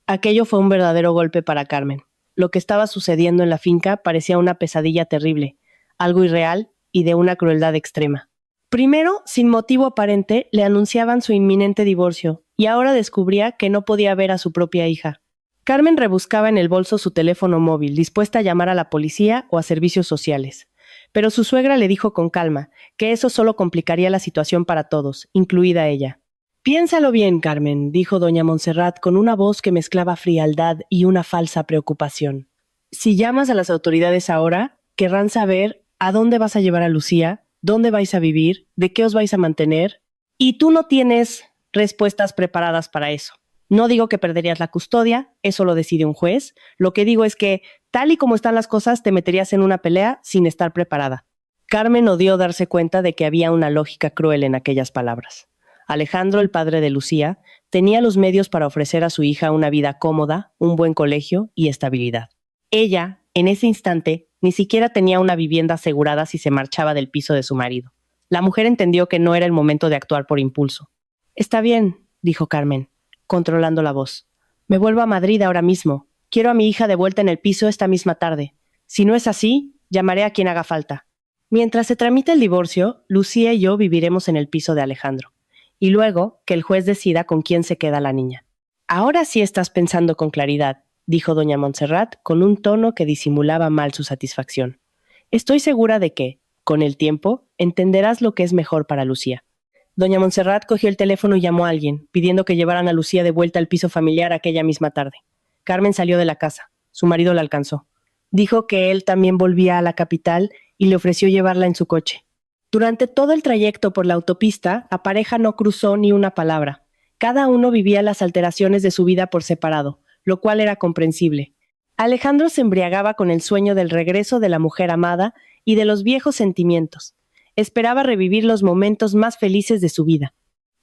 Aquello fue un verdadero golpe para Carmen. Lo que estaba sucediendo en la finca parecía una pesadilla terrible, algo irreal y de una crueldad extrema. Primero, sin motivo aparente, le anunciaban su inminente divorcio, y ahora descubría que no podía ver a su propia hija. Carmen rebuscaba en el bolso su teléfono móvil, dispuesta a llamar a la policía o a servicios sociales. Pero su suegra le dijo con calma que eso solo complicaría la situación para todos, incluida ella. «Piénsalo bien, Carmen», dijo doña Montserrat con una voz que mezclaba frialdad y una falsa preocupación. «Si llamas a las autoridades ahora, querrán saber ¿A dónde vas a llevar a Lucía? ¿Dónde vais a vivir? ¿De qué os vais a mantener? Y tú no tienes respuestas preparadas para eso. No digo que perderías la custodia, eso lo decide un juez. Lo que digo es que, tal y como están las cosas, te meterías en una pelea sin estar preparada. Carmen odió darse cuenta de que había una lógica cruel en aquellas palabras. Alejandro, el padre de Lucía, tenía los medios para ofrecer a su hija una vida cómoda, un buen colegio y estabilidad. Ella, en ese instante, ni siquiera tenía una vivienda asegurada si se marchaba del piso de su marido. La mujer entendió que no era el momento de actuar por impulso. Está bien, dijo Carmen, controlando la voz. Me vuelvo a Madrid ahora mismo. Quiero a mi hija de vuelta en el piso esta misma tarde. Si no es así, llamaré a quien haga falta. Mientras se tramita el divorcio, Lucía y yo viviremos en el piso de Alejandro. Y luego, que el juez decida con quién se queda la niña. Ahora sí estás pensando con claridad, dijo doña Montserrat con un tono que disimulaba mal su satisfacción. Estoy segura de que, con el tiempo, entenderás lo que es mejor para Lucía. Doña Montserrat cogió el teléfono y llamó a alguien, pidiendo que llevaran a Lucía de vuelta al piso familiar aquella misma tarde. Carmen salió de la casa. Su marido la alcanzó. Dijo que él también volvía a la capital y le ofreció llevarla en su coche. Durante todo el trayecto por la autopista, la pareja no cruzó ni una palabra. Cada uno vivía las alteraciones de su vida por separado, lo cual era comprensible. Alejandro se embriagaba con el sueño del regreso de la mujer amada y de los viejos sentimientos. Esperaba revivir los momentos más felices de su vida.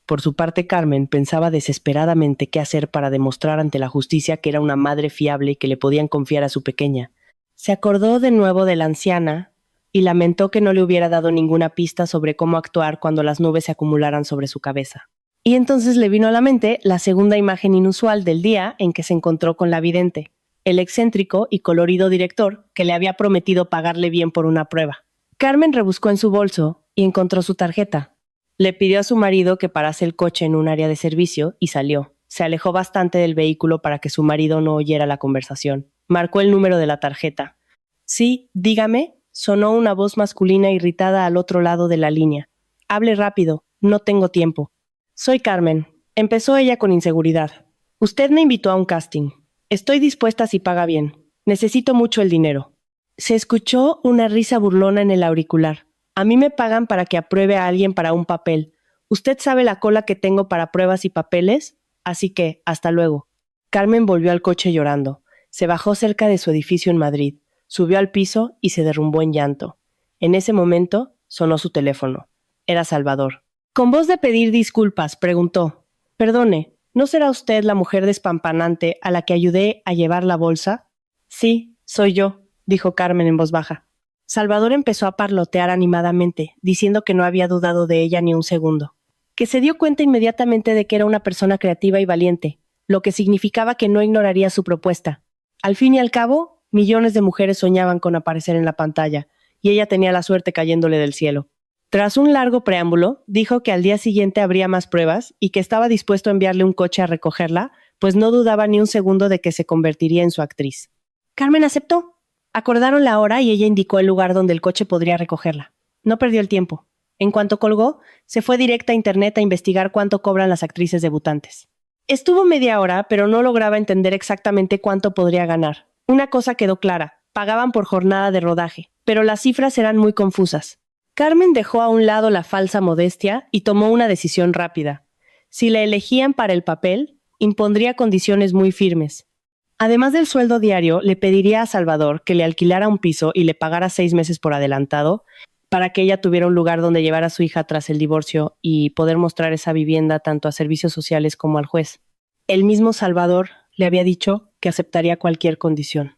Por su parte, Carmen pensaba desesperadamente qué hacer para demostrar ante la justicia que era una madre fiable y que le podían confiar a su pequeña. Se acordó de nuevo de la anciana y lamentó que no le hubiera dado ninguna pista sobre cómo actuar cuando las nubes se acumularan sobre su cabeza. Y entonces le vino a la mente la segunda imagen inusual del día en que se encontró con la vidente, el excéntrico y colorido director que le había prometido pagarle bien por una prueba. Carmen rebuscó en su bolso y encontró su tarjeta. Le pidió a su marido que parase el coche en un área de servicio y salió. Se alejó bastante del vehículo para que su marido no oyera la conversación. Marcó el número de la tarjeta. Sí, dígame, sonó una voz masculina irritada al otro lado de la línea. Hable rápido, no tengo tiempo. Soy Carmen. Empezó ella con inseguridad. Usted me invitó a un casting. Estoy dispuesta si paga bien. Necesito mucho el dinero. Se escuchó una risa burlona en el auricular. A mí me pagan para que apruebe a alguien para un papel. ¿Usted sabe la cola que tengo para pruebas y papeles? Así que, hasta luego. Carmen volvió al coche llorando. Se bajó cerca de su edificio en Madrid, subió al piso y se derrumbó en llanto. En ese momento, sonó su teléfono. Era Salvador. Con voz de pedir disculpas, preguntó. Perdone, ¿no será usted la mujer despampanante a la que ayudé a llevar la bolsa? Sí, soy yo, dijo Carmen en voz baja. Salvador empezó a parlotear animadamente, diciendo que no había dudado de ella ni un segundo. Que se dio cuenta inmediatamente de que era una persona creativa y valiente, lo que significaba que no ignoraría su propuesta. Al fin y al cabo, millones de mujeres soñaban con aparecer en la pantalla, y ella tenía la suerte cayéndole del cielo. Tras un largo preámbulo, dijo que al día siguiente habría más pruebas y que estaba dispuesto a enviarle un coche a recogerla, pues no dudaba ni un segundo de que se convertiría en su actriz. Carmen aceptó. Acordaron la hora y ella indicó el lugar donde el coche podría recogerla. No perdió el tiempo. En cuanto colgó, se fue directa a internet a investigar cuánto cobran las actrices debutantes. Estuvo media hora, pero no lograba entender exactamente cuánto podría ganar. Una cosa quedó clara, pagaban por jornada de rodaje, pero las cifras eran muy confusas. Carmen dejó a un lado la falsa modestia y tomó una decisión rápida. Si la elegían para el papel, impondría condiciones muy firmes. Además del sueldo diario, le pediría a Salvador que le alquilara un piso y le pagara 6 meses por adelantado para que ella tuviera un lugar donde llevar a su hija tras el divorcio y poder mostrar esa vivienda tanto a servicios sociales como al juez. El mismo Salvador le había dicho que aceptaría cualquier condición.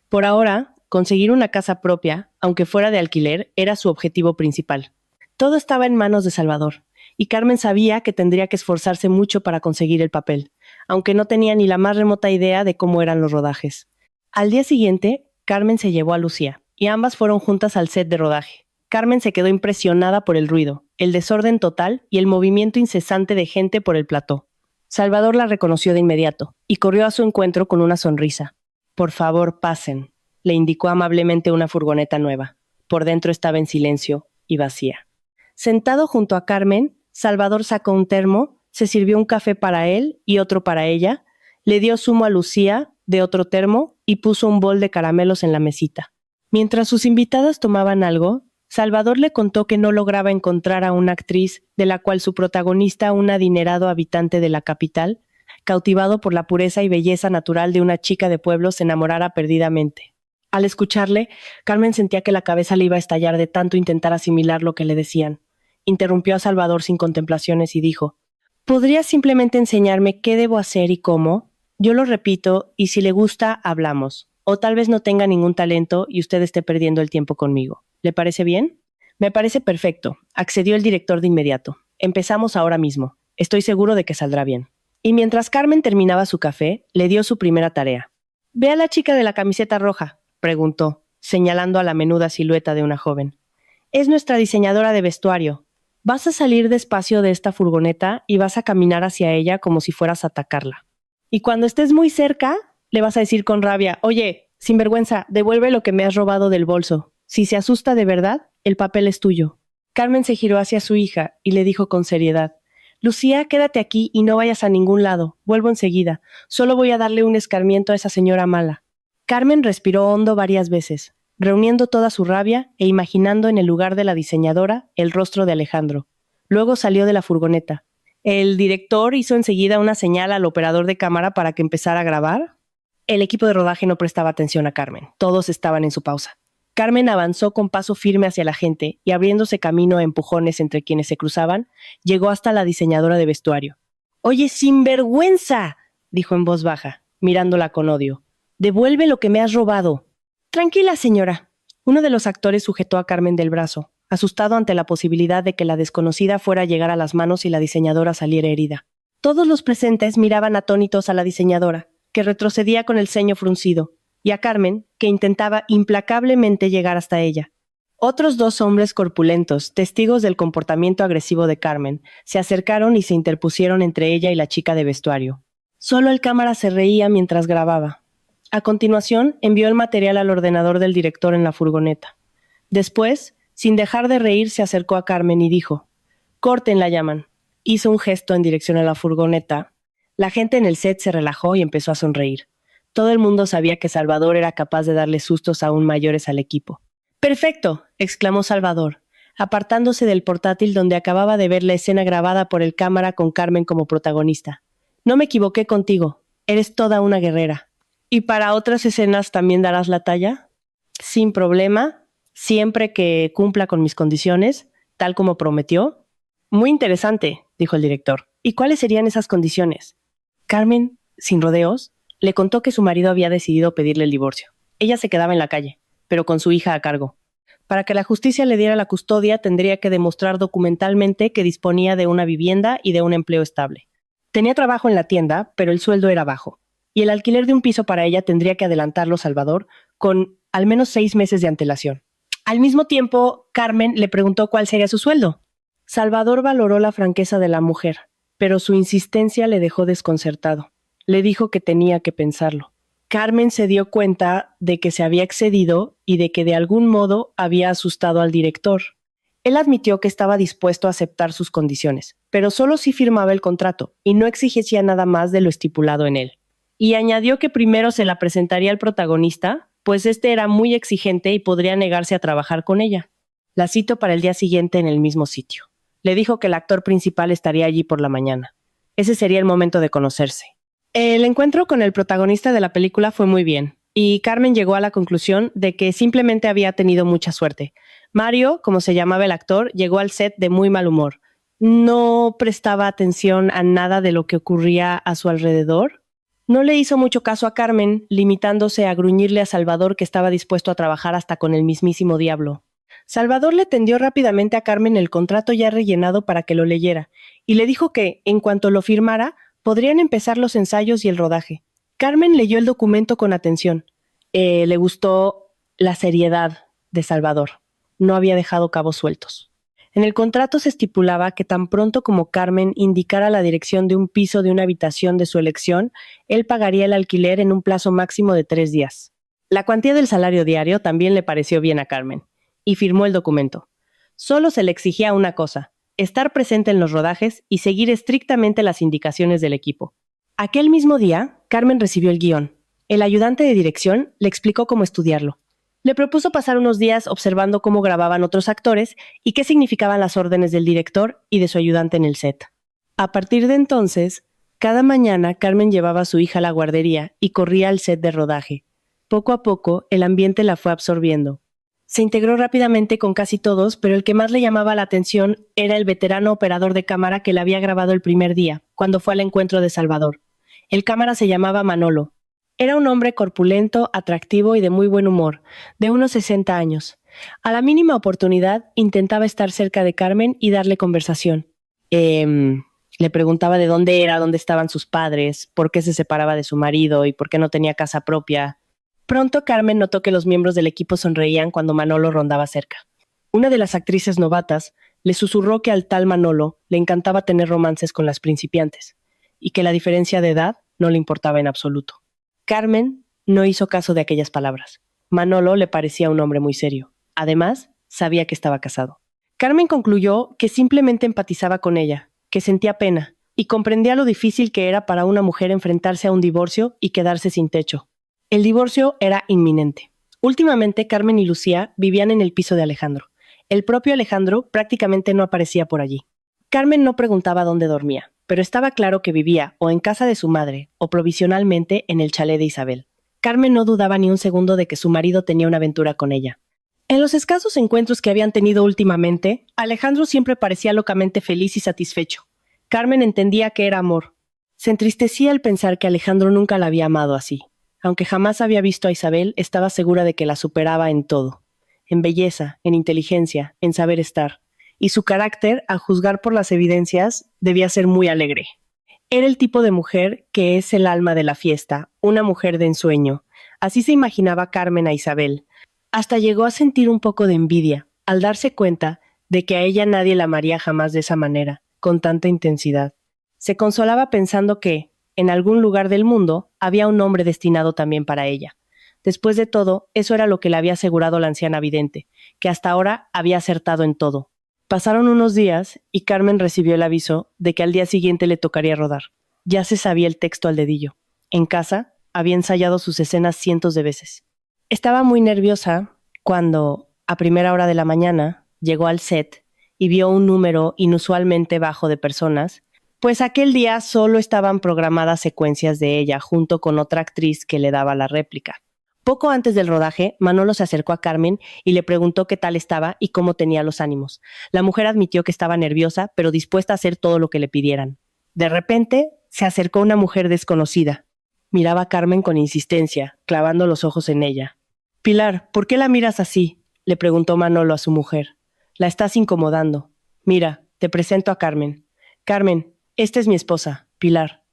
Por ahora, conseguir una casa propia, aunque fuera de alquiler, era su objetivo principal. Todo estaba en manos de Salvador, y Carmen sabía que tendría que esforzarse mucho para conseguir el papel, aunque no tenía ni la más remota idea de cómo eran los rodajes. Al día siguiente, Carmen se llevó a Lucía, y ambas fueron juntas al set de rodaje. Carmen se quedó impresionada por el ruido, el desorden total y el movimiento incesante de gente por el plató. Salvador la reconoció de inmediato, y corrió a su encuentro con una sonrisa. Por favor, pasen, le indicó amablemente una furgoneta nueva. Por dentro estaba en silencio y vacía. Sentado junto a Carmen, Salvador sacó un termo, se sirvió un café para él y otro para ella, le dio zumo a Lucía de otro termo y puso un bol de caramelos en la mesita. Mientras sus invitadas tomaban algo, Salvador le contó que no lograba encontrar a una actriz de la cual su protagonista, un adinerado habitante de la capital, cautivado por la pureza y belleza natural de una chica de pueblo, se enamorara perdidamente. Al escucharle, Carmen sentía que la cabeza le iba a estallar de tanto intentar asimilar lo que le decían. Interrumpió a Salvador sin contemplaciones y dijo: ¿Podrías simplemente enseñarme qué debo hacer y cómo? Yo lo repito, y si le gusta, hablamos. O tal vez no tenga ningún talento y usted esté perdiendo el tiempo conmigo. ¿Le parece bien? Me parece perfecto, accedió el director de inmediato. Empezamos ahora mismo. Estoy seguro de que saldrá bien. Y mientras Carmen terminaba su café, le dio su primera tarea. «Ve a la chica de la camiseta roja», preguntó, señalando a la menuda silueta de una joven. «Es nuestra diseñadora de vestuario. Vas a salir despacio de esta furgoneta y vas a caminar hacia ella como si fueras a atacarla. Y cuando estés muy cerca, le vas a decir con rabia: oye, sinvergüenza, devuelve lo que me has robado del bolso. Si se asusta de verdad, el papel es tuyo». Carmen se giró hacia su hija y le dijo con seriedad: «Lucía, quédate aquí y no vayas a ningún lado. Vuelvo enseguida. Solo voy a darle un escarmiento a esa señora mala». Carmen respiró hondo varias veces, reuniendo toda su rabia e imaginando en el lugar de la diseñadora el rostro de Alejandro. Luego salió de la furgoneta. El director hizo enseguida una señal al operador de cámara para que empezara a grabar. El equipo de rodaje no prestaba atención a Carmen. Todos estaban en su pausa. Carmen avanzó con paso firme hacia la gente y, abriéndose camino a empujones entre quienes se cruzaban, llegó hasta la diseñadora de vestuario. «Oye, sinvergüenza», dijo en voz baja, mirándola con odio. «Devuelve lo que me has robado». «Tranquila, señora». Uno de los actores sujetó a Carmen del brazo, asustado ante la posibilidad de que la desconocida fuera a llegar a las manos y la diseñadora saliera herida. Todos los presentes miraban atónitos a la diseñadora, que retrocedía con el ceño fruncido, y a Carmen, que intentaba implacablemente llegar hasta ella. Otros dos hombres corpulentos, testigos del comportamiento agresivo de Carmen, se acercaron y se interpusieron entre ella y la chica de vestuario. Solo el cámara se reía mientras grababa. A continuación, envió el material al ordenador del director en la furgoneta. Después, sin dejar de reír, se acercó a Carmen y dijo: «Corten la llaman». Hizo un gesto en dirección a la furgoneta. La gente en el set se relajó y empezó a sonreír. Todo el mundo sabía que Salvador era capaz de darle sustos aún mayores al equipo. «¡Perfecto!», exclamó Salvador, apartándose del portátil donde acababa de ver la escena grabada por el cámara con Carmen como protagonista. «No me equivoqué contigo. Eres toda una guerrera. ¿Y para otras escenas también darás la talla?» «Sin problema, siempre que cumpla con mis condiciones, tal como prometió». «Muy interesante», dijo el director. «¿Y cuáles serían esas condiciones?» Carmen, sin rodeos, le contó que su marido había decidido pedirle el divorcio. Ella se quedaba en la calle, pero con su hija a cargo. Para que la justicia le diera la custodia, tendría que demostrar documentalmente que disponía de una vivienda y de un empleo estable. Tenía trabajo en la tienda, pero el sueldo era bajo, y el alquiler de un piso para ella tendría que adelantarlo Salvador con al menos 6 meses de antelación. Al mismo tiempo, Carmen le preguntó cuál sería su sueldo. Salvador valoró la franqueza de la mujer, pero su insistencia le dejó desconcertado. Le dijo que tenía que pensarlo. Carmen se dio cuenta de que se había excedido y de que de algún modo había asustado al director. Él admitió que estaba dispuesto a aceptar sus condiciones, pero solo si firmaba el contrato y no exigía nada más de lo estipulado en él. Y añadió que primero se la presentaría al protagonista, pues este era muy exigente y podría negarse a trabajar con ella. La citó para el día siguiente en el mismo sitio. Le dijo que el actor principal estaría allí por la mañana. Ese sería el momento de conocerse. El encuentro con el protagonista de la película fue muy bien, y Carmen llegó a la conclusión de que simplemente había tenido mucha suerte. Mario, como se llamaba el actor, llegó al set de muy mal humor. No prestaba atención a nada de lo que ocurría a su alrededor. No le hizo mucho caso a Carmen, limitándose a gruñirle a Salvador que estaba dispuesto a trabajar hasta con el mismísimo diablo. Salvador le tendió rápidamente a Carmen el contrato ya rellenado para que lo leyera, y le dijo que, en cuanto lo firmara, podrían empezar los ensayos y el rodaje. Carmen leyó el documento con atención. Le gustó la seriedad de Salvador. No había dejado cabos sueltos. En el contrato se estipulaba que tan pronto como Carmen indicara la dirección de un piso de una habitación de su elección, él pagaría el alquiler en un plazo máximo de 3 días. La cuantía del salario diario también le pareció bien a Carmen, y firmó el documento. Solo se le exigía una cosa: estar presente en los rodajes y seguir estrictamente las indicaciones del equipo. Aquel mismo día, Carmen recibió el guión. El ayudante de dirección le explicó cómo estudiarlo. Le propuso pasar unos días observando cómo grababan otros actores y qué significaban las órdenes del director y de su ayudante en el set. A partir de entonces, cada mañana Carmen llevaba a su hija a la guardería y corría al set de rodaje. Poco a poco, el ambiente la fue absorbiendo. Se integró rápidamente con casi todos, pero el que más le llamaba la atención era el veterano operador de cámara que la había grabado el primer día, cuando fue al encuentro de Salvador. El cámara se llamaba Manolo. Era un hombre corpulento, atractivo y de muy buen humor, de unos 60 años. A la mínima oportunidad, intentaba estar cerca de Carmen y darle conversación. Le preguntaba de dónde era, dónde estaban sus padres, por qué se separaba de su marido y por qué no tenía casa propia. Pronto Carmen notó que los miembros del equipo sonreían cuando Manolo rondaba cerca. Una de las actrices novatas le susurró que al tal Manolo le encantaba tener romances con las principiantes y que la diferencia de edad no le importaba en absoluto. Carmen no hizo caso de aquellas palabras. Manolo le parecía un hombre muy serio. Además, sabía que estaba casado. Carmen concluyó que simplemente empatizaba con ella, que sentía pena y comprendía lo difícil que era para una mujer enfrentarse a un divorcio y quedarse sin techo. El divorcio era inminente. Últimamente, Carmen y Lucía vivían en el piso de Alejandro. El propio Alejandro prácticamente no aparecía por allí. Carmen no preguntaba dónde dormía, pero estaba claro que vivía o en casa de su madre o provisionalmente en el chalet de Isabel. Carmen no dudaba ni un segundo de que su marido tenía una aventura con ella. En los escasos encuentros que habían tenido últimamente, Alejandro siempre parecía locamente feliz y satisfecho. Carmen entendía que era amor. Se entristecía al pensar que Alejandro nunca la había amado así. Aunque jamás había visto a Isabel, estaba segura de que la superaba en todo. En belleza, en inteligencia, en saber estar. Y su carácter, a juzgar por las evidencias, debía ser muy alegre. Era el tipo de mujer que es el alma de la fiesta, una mujer de ensueño. Así se imaginaba Carmen a Isabel. Hasta llegó a sentir un poco de envidia, al darse cuenta de que a ella nadie la amaría jamás de esa manera, con tanta intensidad. Se consolaba pensando que, en algún lugar del mundo, había un hombre destinado también para ella. Después de todo, eso era lo que le había asegurado la anciana vidente, que hasta ahora había acertado en todo. Pasaron unos días y Carmen recibió el aviso de que al día siguiente le tocaría rodar. Ya se sabía el texto al dedillo. En casa, había ensayado sus escenas cientos de veces. Estaba muy nerviosa cuando, a primera hora de la mañana, llegó al set y vio un número inusualmente bajo de personas, pues aquel día solo estaban programadas secuencias de ella junto con otra actriz que le daba la réplica. Poco antes del rodaje, Manolo se acercó a Carmen y le preguntó qué tal estaba y cómo tenía los ánimos. La mujer admitió que estaba nerviosa, pero dispuesta a hacer todo lo que le pidieran. De repente, se acercó una mujer desconocida. Miraba a Carmen con insistencia, clavando los ojos en ella. «Pilar, ¿por qué la miras así?», le preguntó Manolo a su mujer. «La estás incomodando. Mira, te presento a Carmen. Carmen, esta es mi esposa, Pilar».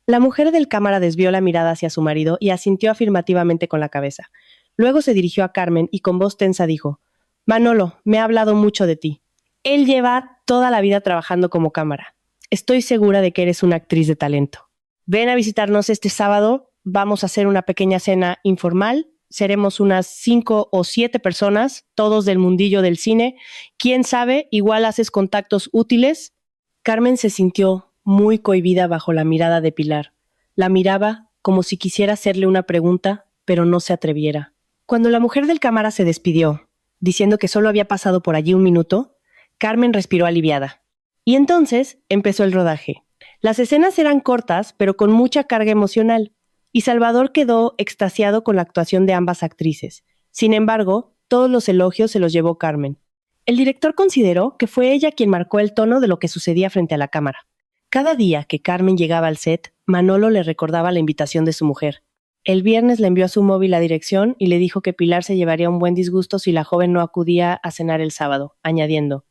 La mujer del cámara desvió la mirada hacia su marido y asintió afirmativamente con la cabeza. Luego se dirigió a Carmen y con voz tensa dijo: «Manolo, me ha hablado mucho de ti. Él lleva toda la vida trabajando como cámara. Estoy segura de que eres una actriz de talento. Ven a visitarnos este sábado, vamos a hacer una pequeña cena informal. Seremos unas 5 o 7 personas, todos del mundillo del cine. ¿Quién sabe? Igual haces contactos útiles». Carmen se sintió muy cohibida bajo la mirada de Pilar. La miraba como si quisiera hacerle una pregunta, pero no se atreviera. Cuando la mujer del cámara se despidió, diciendo que solo había pasado por allí un minuto, Carmen respiró aliviada. Y entonces empezó el rodaje. Las escenas eran cortas, pero con mucha carga emocional, y Salvador quedó extasiado con la actuación de ambas actrices. Sin embargo, todos los elogios se los llevó Carmen. El director consideró que fue ella quien marcó el tono de lo que sucedía frente a la cámara. Cada día que Carmen llegaba al set, Manolo le recordaba la invitación de su mujer. El viernes le envió a su móvil la dirección y le dijo que Pilar se llevaría un buen disgusto si la joven no acudía a cenar el sábado, añadiendo: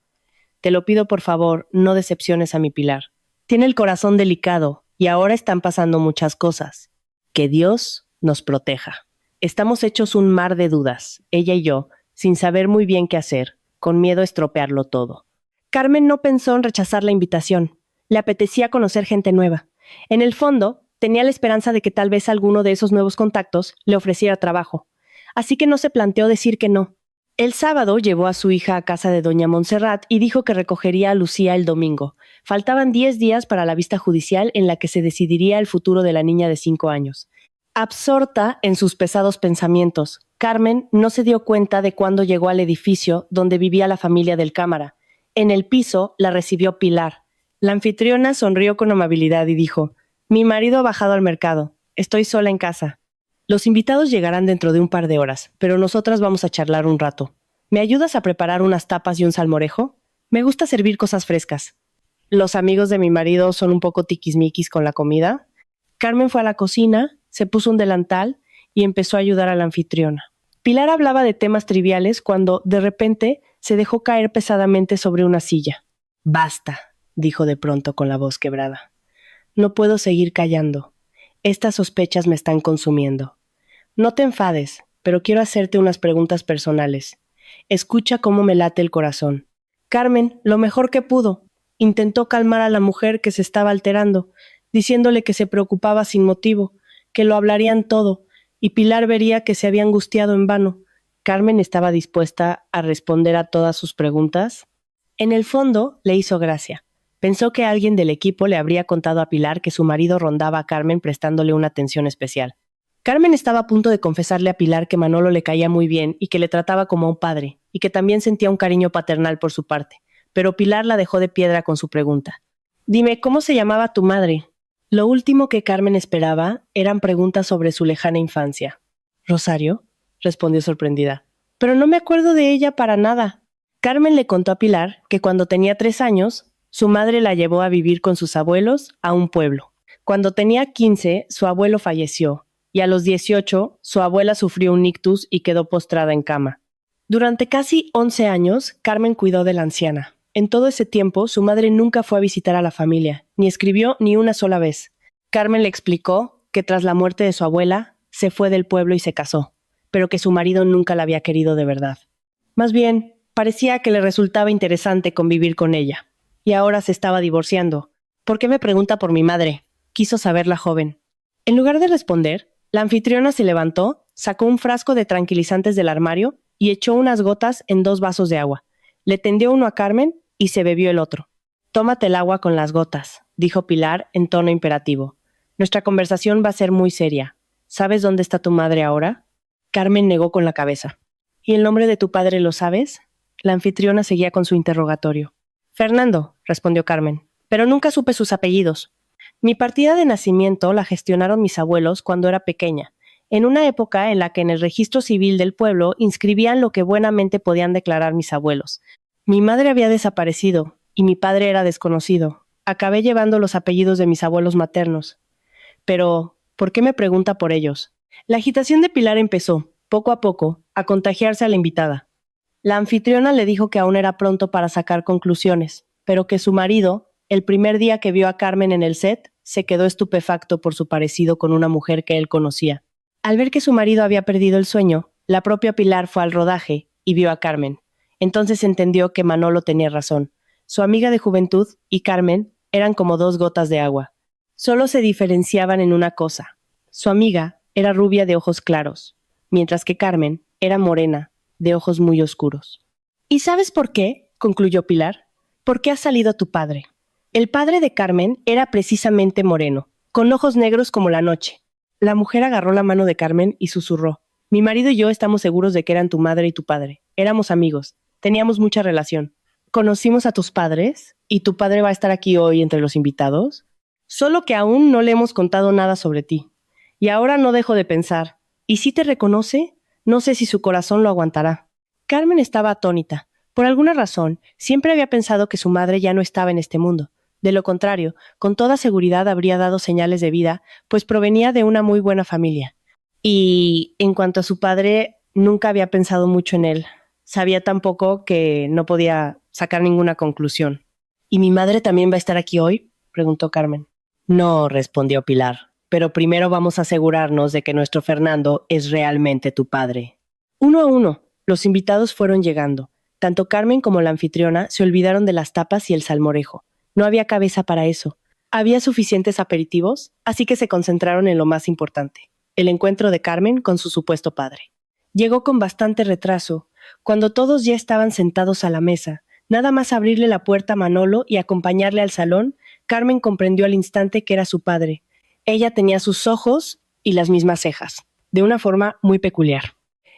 «Te lo pido por favor, no decepciones a mi Pilar. Tiene el corazón delicado y ahora están pasando muchas cosas. Que Dios nos proteja. Estamos hechos un mar de dudas, ella y yo, sin saber muy bien qué hacer, con miedo a estropearlo todo». Carmen no pensó en rechazar la invitación. Le apetecía conocer gente nueva. En el fondo, tenía la esperanza de que tal vez alguno de esos nuevos contactos le ofreciera trabajo. Así que no se planteó decir que no. El sábado llevó a su hija a casa de doña Montserrat y dijo que recogería a Lucía el domingo. Faltaban 10 días para la vista judicial en la que se decidiría el futuro de la niña de 5 años. Absorta en sus pesados pensamientos, Carmen no se dio cuenta de cuándo llegó al edificio donde vivía la familia del cámara. En el piso la recibió Pilar. La anfitriona sonrió con amabilidad y dijo: «Mi marido ha bajado al mercado. Estoy sola en casa. Los invitados llegarán dentro de un par de horas, pero nosotras vamos a charlar un rato. ¿Me ayudas a preparar unas tapas y un salmorejo? Me gusta servir cosas frescas». Los amigos de mi marido son un poco tiquismiquis con la comida. Carmen fue a la cocina, se puso un delantal y empezó a ayudar a la anfitriona. Pilar hablaba de temas triviales cuando, de repente, se dejó caer pesadamente sobre una silla. «Basta», dijo de pronto con la voz quebrada. «No puedo seguir callando. Estas sospechas me están consumiendo. No te enfades, pero quiero hacerte unas preguntas personales. Escucha cómo me late el corazón». Carmen, lo mejor que pudo, intentó calmar a la mujer que se estaba alterando, diciéndole que se preocupaba sin motivo, que lo hablarían todo, y Pilar vería que se había angustiado en vano. Carmen estaba dispuesta a responder a todas sus preguntas. En el fondo, le hizo gracia. Pensó que alguien del equipo le habría contado a Pilar que su marido rondaba a Carmen prestándole una atención especial. Carmen estaba a punto de confesarle a Pilar que Manolo le caía muy bien y que le trataba como a un padre, y que también sentía un cariño paternal por su parte. Pero Pilar la dejó de piedra con su pregunta. «Dime, ¿cómo se llamaba tu madre?». Lo último que Carmen esperaba eran preguntas sobre su lejana infancia. «¿Rosario?», respondió sorprendida. «Pero no me acuerdo de ella para nada». Carmen le contó a Pilar que cuando tenía 3 años, su madre la llevó a vivir con sus abuelos a un pueblo. Cuando tenía 15, su abuelo falleció, y a los 18, su abuela sufrió un ictus y quedó postrada en cama. Durante casi 11 años, Carmen cuidó de la anciana. En todo ese tiempo, su madre nunca fue a visitar a la familia, ni escribió ni una sola vez. Carmen le explicó que tras la muerte de su abuela, se fue del pueblo y se casó, pero que su marido nunca la había querido de verdad. Más bien, parecía que le resultaba interesante convivir con ella. Y ahora se estaba divorciando. «¿Por qué me pregunta por mi madre?», quiso saber la joven. En lugar de responder, la anfitriona se levantó, sacó un frasco de tranquilizantes del armario y echó unas gotas en 2 vasos de agua. Le tendió uno a Carmen y se bebió el otro. «Tómate el agua con las gotas», dijo Pilar en tono imperativo. «Nuestra conversación va a ser muy seria. ¿Sabes dónde está tu madre ahora?». Carmen negó con la cabeza. «¿Y el nombre de tu padre lo sabes?». La anfitriona seguía con su interrogatorio. «Fernando», respondió Carmen, «pero nunca supe sus apellidos. Mi partida de nacimiento la gestionaron mis abuelos cuando era pequeña, en una época en la que en el registro civil del pueblo inscribían lo que buenamente podían declarar mis abuelos. Mi madre había desaparecido y mi padre era desconocido. Acabé llevando los apellidos de mis abuelos maternos. Pero, ¿por qué me pregunta por ellos?». La agitación de Pilar empezó, poco a poco, a contagiarse a la invitada. La anfitriona le dijo que aún era pronto para sacar conclusiones, pero que su marido, el primer día que vio a Carmen en el set, se quedó estupefacto por su parecido con una mujer que él conocía. Al ver que su marido había perdido el sueño, la propia Pilar fue al rodaje y vio a Carmen. Entonces entendió que Manolo tenía razón. Su amiga de juventud y Carmen eran como 2 gotas de agua. Solo se diferenciaban en una cosa. Su amiga era rubia de ojos claros, mientras que Carmen era morena, de ojos muy oscuros. «¿Y sabes por qué?», concluyó Pilar. «¿Por qué ha salido tu padre?». El padre de Carmen era precisamente moreno, con ojos negros como la noche. La mujer agarró la mano de Carmen y susurró: «Mi marido y yo estamos seguros de que eran tu madre y tu padre. Éramos amigos. Teníamos mucha relación. ¿Conocimos a tus padres? ¿Y tu padre va a estar aquí hoy entre los invitados?». «Solo que aún no le hemos contado nada sobre ti. Y ahora no dejo de pensar, ¿y si te reconoce? No sé si su corazón lo aguantará». Carmen estaba atónita. Por alguna razón, siempre había pensado que su madre ya no estaba en este mundo. De lo contrario, con toda seguridad habría dado señales de vida, pues provenía de una muy buena familia. Y en cuanto a su padre, nunca había pensado mucho en él. Sabía tampoco que no podía sacar ninguna conclusión. «¿Y mi madre también va a estar aquí hoy?», preguntó Carmen. «No», respondió Pilar, «pero primero vamos a asegurarnos de que nuestro Fernando es realmente tu padre». Uno a uno, los invitados fueron llegando. Tanto Carmen como la anfitriona se olvidaron de las tapas y el salmorejo. No había cabeza para eso. Había suficientes aperitivos, así que se concentraron en lo más importante: el encuentro de Carmen con su supuesto padre. Llegó con bastante retraso. Cuando todos ya estaban sentados a la mesa, nada más abrirle la puerta a Manolo y acompañarle al salón, Carmen comprendió al instante que era su padre. Ella tenía sus ojos y las mismas cejas, de una forma muy peculiar.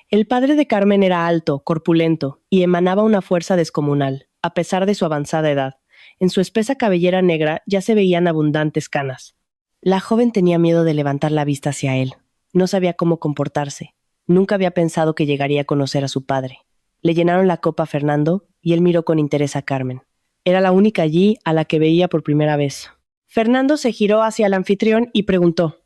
El padre de Carmen era alto, corpulento, y emanaba una fuerza descomunal, a pesar de su avanzada edad. En su espesa cabellera negra ya se veían abundantes canas. La joven tenía miedo de levantar la vista hacia él. No sabía cómo comportarse. Nunca había pensado que llegaría a conocer a su padre. Le llenaron la copa a Fernando y él miró con interés a Carmen. Era la única allí a la que veía por primera vez. Fernando se giró hacia el anfitrión y preguntó: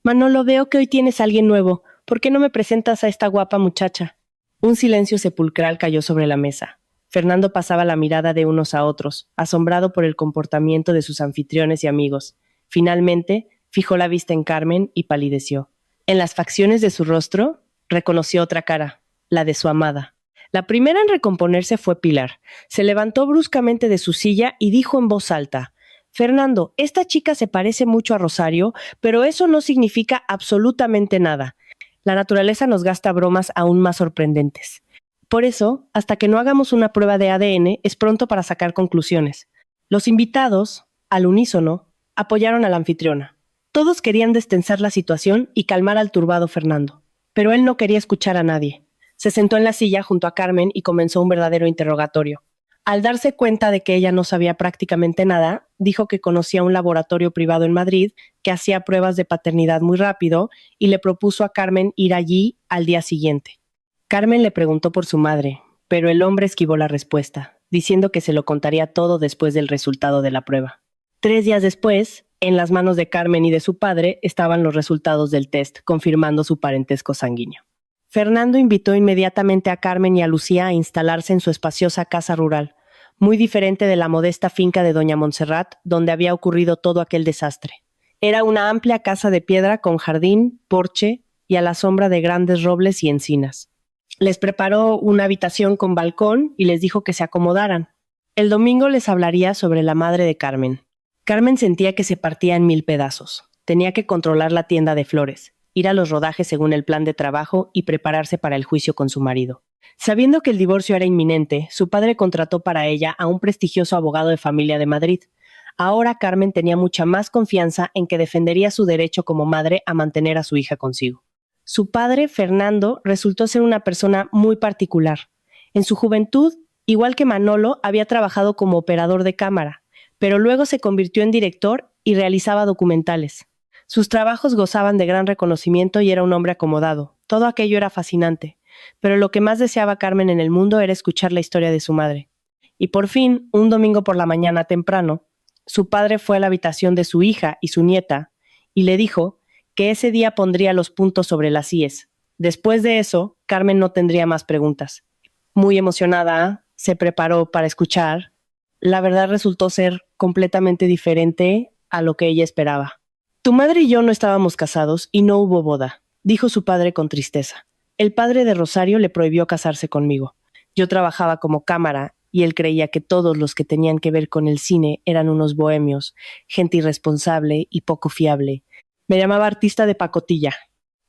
Manolo, veo que hoy tienes a alguien nuevo. ¿Por qué no me presentas a esta guapa muchacha? Un silencio sepulcral cayó sobre la mesa. Fernando pasaba la mirada de unos a otros, asombrado por el comportamiento de sus anfitriones y amigos. Finalmente, fijó la vista en Carmen y palideció. En las facciones de su rostro, reconoció otra cara, la de su amada. La primera en recomponerse fue Pilar. Se levantó bruscamente de su silla y dijo en voz alta: Fernando, esta chica se parece mucho a Rosario, pero eso no significa absolutamente nada. La naturaleza nos gasta bromas aún más sorprendentes. Por eso, hasta que no hagamos una prueba de ADN, es pronto para sacar conclusiones. Los invitados, al unísono, apoyaron a la anfitriona. Todos querían destensar la situación y calmar al turbado Fernando, pero él no quería escuchar a nadie. Se sentó en la silla junto a Carmen y comenzó un verdadero interrogatorio. Al darse cuenta de que ella no sabía prácticamente nada, dijo que conocía un laboratorio privado en Madrid que hacía pruebas de paternidad muy rápido y le propuso a Carmen ir allí al día siguiente. Carmen le preguntó por su madre, pero el hombre esquivó la respuesta, diciendo que se lo contaría todo después del resultado de la prueba. 3 días después, en las manos de Carmen y de su padre estaban los resultados del test, confirmando su parentesco sanguíneo. Fernando invitó inmediatamente a Carmen y a Lucía a instalarse en su espaciosa casa rural, muy diferente de la modesta finca de doña Montserrat, donde había ocurrido todo aquel desastre. Era una amplia casa de piedra con jardín, porche y a la sombra de grandes robles y encinas. Les preparó una habitación con balcón y les dijo que se acomodaran. El domingo les hablaría sobre la madre de Carmen. Carmen sentía que se partía en 1000 pedazos. Tenía que controlar la tienda de flores, ir a los rodajes según el plan de trabajo y prepararse para el juicio con su marido. Sabiendo que el divorcio era inminente, su padre contrató para ella a un prestigioso abogado de familia de Madrid. Ahora Carmen tenía mucha más confianza en que defendería su derecho como madre a mantener a su hija consigo. Su padre, Fernando, resultó ser una persona muy particular. En su juventud, igual que Manolo, había trabajado como operador de cámara, pero luego se convirtió en director y realizaba documentales. Sus trabajos gozaban de gran reconocimiento y era un hombre acomodado. Todo aquello era fascinante, pero lo que más deseaba Carmen en el mundo era escuchar la historia de su madre. Y por fin, un domingo por la mañana temprano, su padre fue a la habitación de su hija y su nieta y le dijo que ese día pondría los puntos sobre las íes. Después de eso, Carmen no tendría más preguntas. Muy emocionada, se preparó para escuchar. La verdad resultó ser completamente diferente a lo que ella esperaba. Tu madre y yo no estábamos casados y no hubo boda, dijo su padre con tristeza. El padre de Rosario le prohibió casarse conmigo. Yo trabajaba como cámara y él creía que todos los que tenían que ver con el cine eran unos bohemios, gente irresponsable y poco fiable. Me llamaba artista de pacotilla.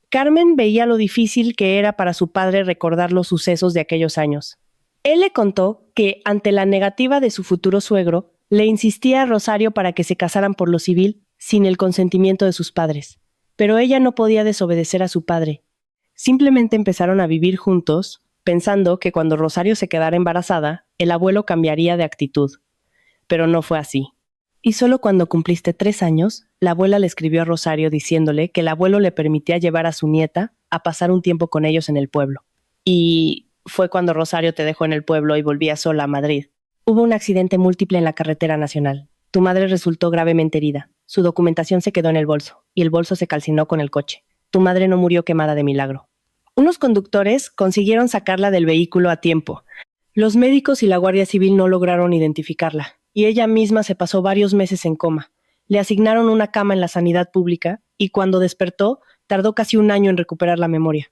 Carmen veía lo difícil que era para su padre recordar los sucesos de aquellos años. Él le contó que, ante la negativa de su futuro suegro, le insistía a Rosario para que se casaran por lo civil sin el consentimiento de sus padres. Pero ella no podía desobedecer a su padre. Simplemente empezaron a vivir juntos, pensando que cuando Rosario se quedara embarazada, el abuelo cambiaría de actitud. Pero no fue así. Y solo cuando cumpliste 3 años, la abuela le escribió a Rosario diciéndole que el abuelo le permitía llevar a su nieta a pasar un tiempo con ellos en el pueblo. Y fue cuando Rosario te dejó en el pueblo y volvía sola a Madrid. Hubo un accidente múltiple en la carretera nacional. Tu madre resultó gravemente herida. Su documentación se quedó en el bolso, y el bolso se calcinó con el coche. Tu madre no murió quemada de milagro. Unos conductores consiguieron sacarla del vehículo a tiempo. Los médicos y la Guardia Civil no lograron identificarla, y ella misma se pasó varios meses en coma. Le asignaron una cama en la sanidad pública, y cuando despertó, tardó casi un año en recuperar la memoria.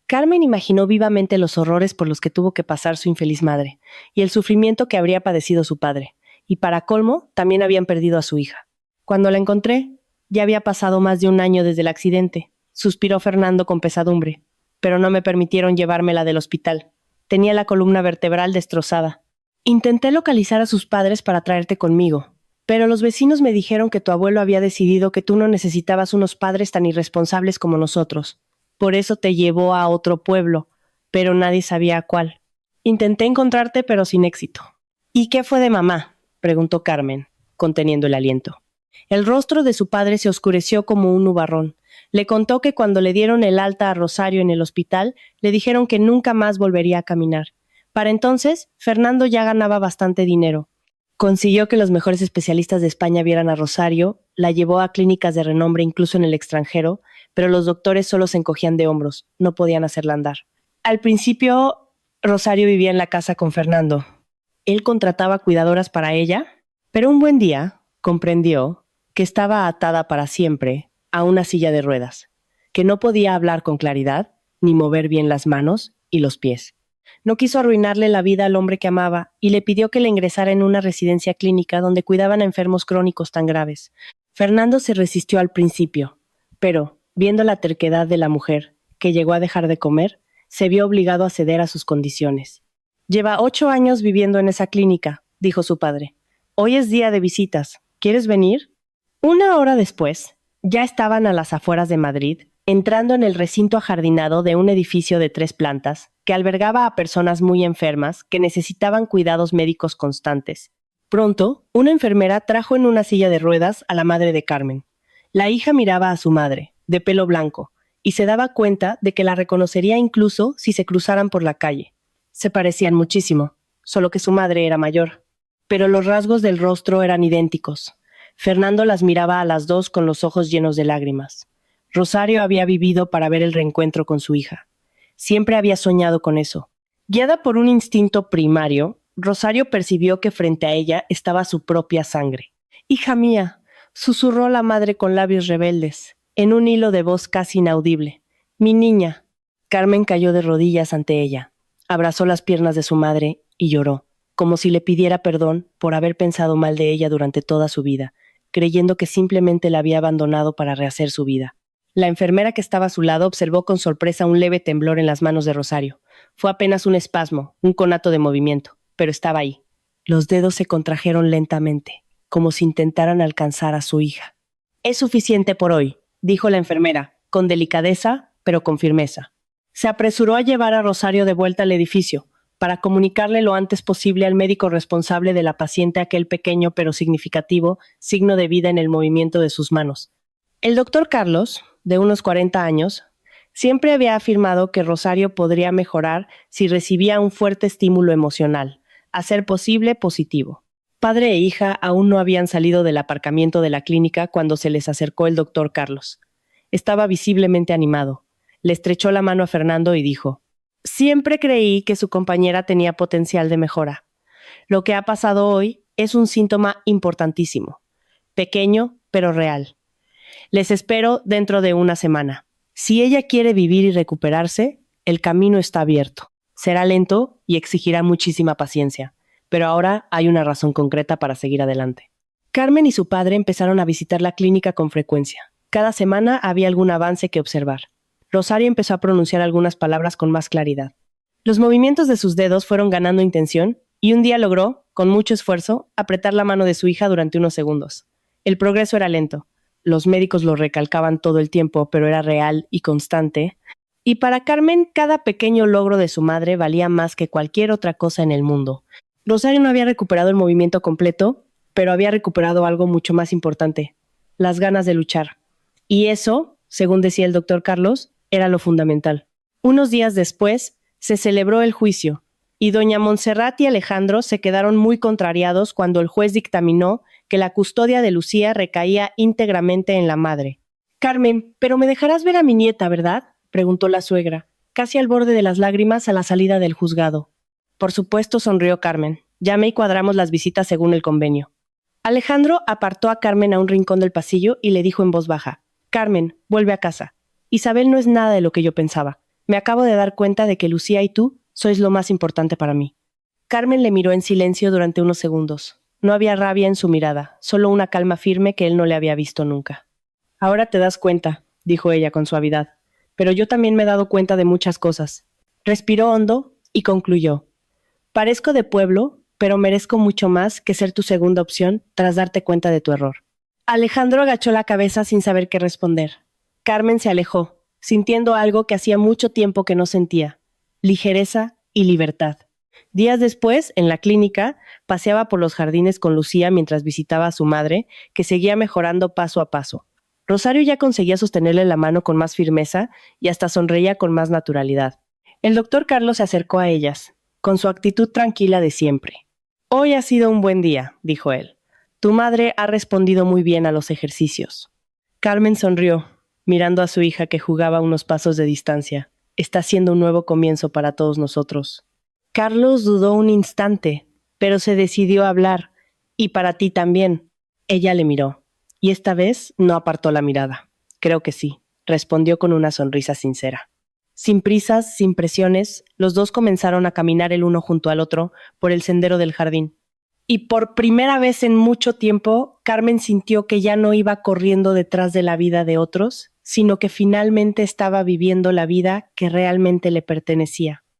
Carmen imaginó vivamente los horrores por los que tuvo que pasar su infeliz madre, y el sufrimiento que habría padecido su padre, y para colmo, también habían perdido a su hija. Cuando la encontré, ya había pasado más de un año desde el accidente, suspiró Fernando con pesadumbre, pero no me permitieron llevármela del hospital. Tenía la columna vertebral destrozada. Intenté localizar a sus padres para traerte conmigo, pero los vecinos me dijeron que tu abuelo había decidido que tú no necesitabas unos padres tan irresponsables como nosotros. Por eso te llevó a otro pueblo, pero nadie sabía cuál. Intenté encontrarte, pero sin éxito. ¿Y qué fue de mamá?, preguntó Carmen, conteniendo el aliento. El rostro de su padre se oscureció como un nubarrón. Le contó que cuando le dieron el alta a Rosario en el hospital, le dijeron que nunca más volvería a caminar. Para entonces, Fernando ya ganaba bastante dinero. Consiguió que los mejores especialistas de España vieran a Rosario, la llevó a clínicas de renombre incluso en el extranjero, pero los doctores solo se encogían de hombros, no podían hacerla andar. Al principio, Rosario vivía en la casa con Fernando. Él contrataba cuidadoras para ella, pero un buen día comprendió que estaba atada para siempre a una silla de ruedas, que no podía hablar con claridad ni mover bien las manos y los pies. No quiso arruinarle la vida al hombre que amaba y le pidió que le ingresara en una residencia clínica donde cuidaban a enfermos crónicos tan graves. Fernando se resistió al principio, pero, viendo la terquedad de la mujer, que llegó a dejar de comer, se vio obligado a ceder a sus condiciones. «Lleva 8 años viviendo en esa clínica», dijo su padre. «Hoy es día de visitas. ¿Quieres venir?». 1 hora después, ya estaban a las afueras de Madrid, entrando en el recinto ajardinado de un edificio de 3 plantas que albergaba a personas muy enfermas que necesitaban cuidados médicos constantes. Pronto, una enfermera trajo en una silla de ruedas a la madre de Carmen. La hija miraba a su madre, de pelo blanco, y se daba cuenta de que la reconocería incluso si se cruzaran por la calle. Se parecían muchísimo, solo que su madre era mayor. Pero los rasgos del rostro eran idénticos. Fernando las miraba a las dos con los ojos llenos de lágrimas. Rosario había vivido para ver el reencuentro con su hija. Siempre había soñado con eso. Guiada por un instinto primario, Rosario percibió que frente a ella estaba su propia sangre. «Hija mía», susurró la madre con labios rebeldes, en un hilo de voz casi inaudible. «Mi niña». Carmen cayó de rodillas ante ella, abrazó las piernas de su madre y lloró, como si le pidiera perdón por haber pensado mal de ella durante toda su vida, creyendo que simplemente la había abandonado para rehacer su vida. La enfermera que estaba a su lado observó con sorpresa un leve temblor en las manos de Rosario. Fue apenas un espasmo, un conato de movimiento, pero estaba ahí. Los dedos se contrajeron lentamente, como si intentaran alcanzar a su hija. «Es suficiente por hoy», dijo la enfermera, con delicadeza, pero con firmeza. Se apresuró a llevar a Rosario de vuelta al edificio, para comunicarle lo antes posible al médico responsable de la paciente aquel pequeño pero significativo signo de vida en el movimiento de sus manos. El doctor Carlos, de unos 40 años, siempre había afirmado que Rosario podría mejorar si recibía un fuerte estímulo emocional, a ser posible positivo. Padre e hija aún no habían salido del aparcamiento de la clínica cuando se les acercó el doctor Carlos. Estaba visiblemente animado. Le estrechó la mano a Fernando y dijo: «Siempre creí que su compañera tenía potencial de mejora. Lo que ha pasado hoy es un síntoma importantísimo, pequeño pero real. Les espero dentro de 1 semana. Si ella quiere vivir y recuperarse, el camino está abierto. Será lento y exigirá muchísima paciencia, pero ahora hay una razón concreta para seguir adelante». Carmen y su padre empezaron a visitar la clínica con frecuencia. Cada semana había algún avance que observar. Rosario empezó a pronunciar algunas palabras con más claridad. Los movimientos de sus dedos fueron ganando intención y un día logró, con mucho esfuerzo, apretar la mano de su hija durante unos segundos. El progreso era lento. Los médicos lo recalcaban todo el tiempo, pero era real y constante. Y para Carmen, cada pequeño logro de su madre valía más que cualquier otra cosa en el mundo. Rosario no había recuperado el movimiento completo, pero había recuperado algo mucho más importante: las ganas de luchar. Y eso, según decía el doctor Carlos, era lo fundamental. Unos días después, se celebró el juicio, y doña Montserrat y Alejandro se quedaron muy contrariados cuando el juez dictaminó que la custodia de Lucía recaía íntegramente en la madre. «Carmen, pero me dejarás ver a mi nieta, ¿verdad?», preguntó la suegra, casi al borde de las lágrimas a la salida del juzgado. «Por supuesto», sonrió Carmen. «Llame y cuadramos las visitas según el convenio». Alejandro apartó a Carmen a un rincón del pasillo y le dijo en voz baja: «Carmen, vuelve a casa. Isabel no es nada de lo que yo pensaba. Me acabo de dar cuenta de que Lucía y tú sois lo más importante para mí». Carmen le miró en silencio durante unos segundos. No había rabia en su mirada, solo una calma firme que él no le había visto nunca. «Ahora te das cuenta», dijo ella con suavidad, «pero yo también me he dado cuenta de muchas cosas». Respiró hondo y concluyó: «Parezco de pueblo, pero merezco mucho más que ser tu segunda opción tras darte cuenta de tu error». Alejandro agachó la cabeza sin saber qué responder. Carmen se alejó, sintiendo algo que hacía mucho tiempo que no sentía: ligereza y libertad. Días después, en la clínica, paseaba por los jardines con Lucía mientras visitaba a su madre, que seguía mejorando paso a paso. Rosario ya conseguía sostenerle la mano con más firmeza y hasta sonreía con más naturalidad. El doctor Carlos se acercó a ellas, con su actitud tranquila de siempre. Hoy ha sido un buen día, dijo él. Tu madre ha respondido muy bien a los ejercicios. Carmen sonrió, mirando a su hija que jugaba a unos pasos de distancia. Está siendo un nuevo comienzo para todos nosotros. Carlos dudó un instante, pero se decidió a hablar. Y para ti también. Ella le miró, y esta vez no apartó la mirada. Creo que sí, respondió con una sonrisa sincera. Sin prisas, sin presiones, los dos comenzaron a caminar el uno junto al otro por el sendero del jardín. Y por primera vez en mucho tiempo, Carmen sintió que ya no iba corriendo detrás de la vida de otros, sino que finalmente estaba viviendo la vida que realmente le pertenecía.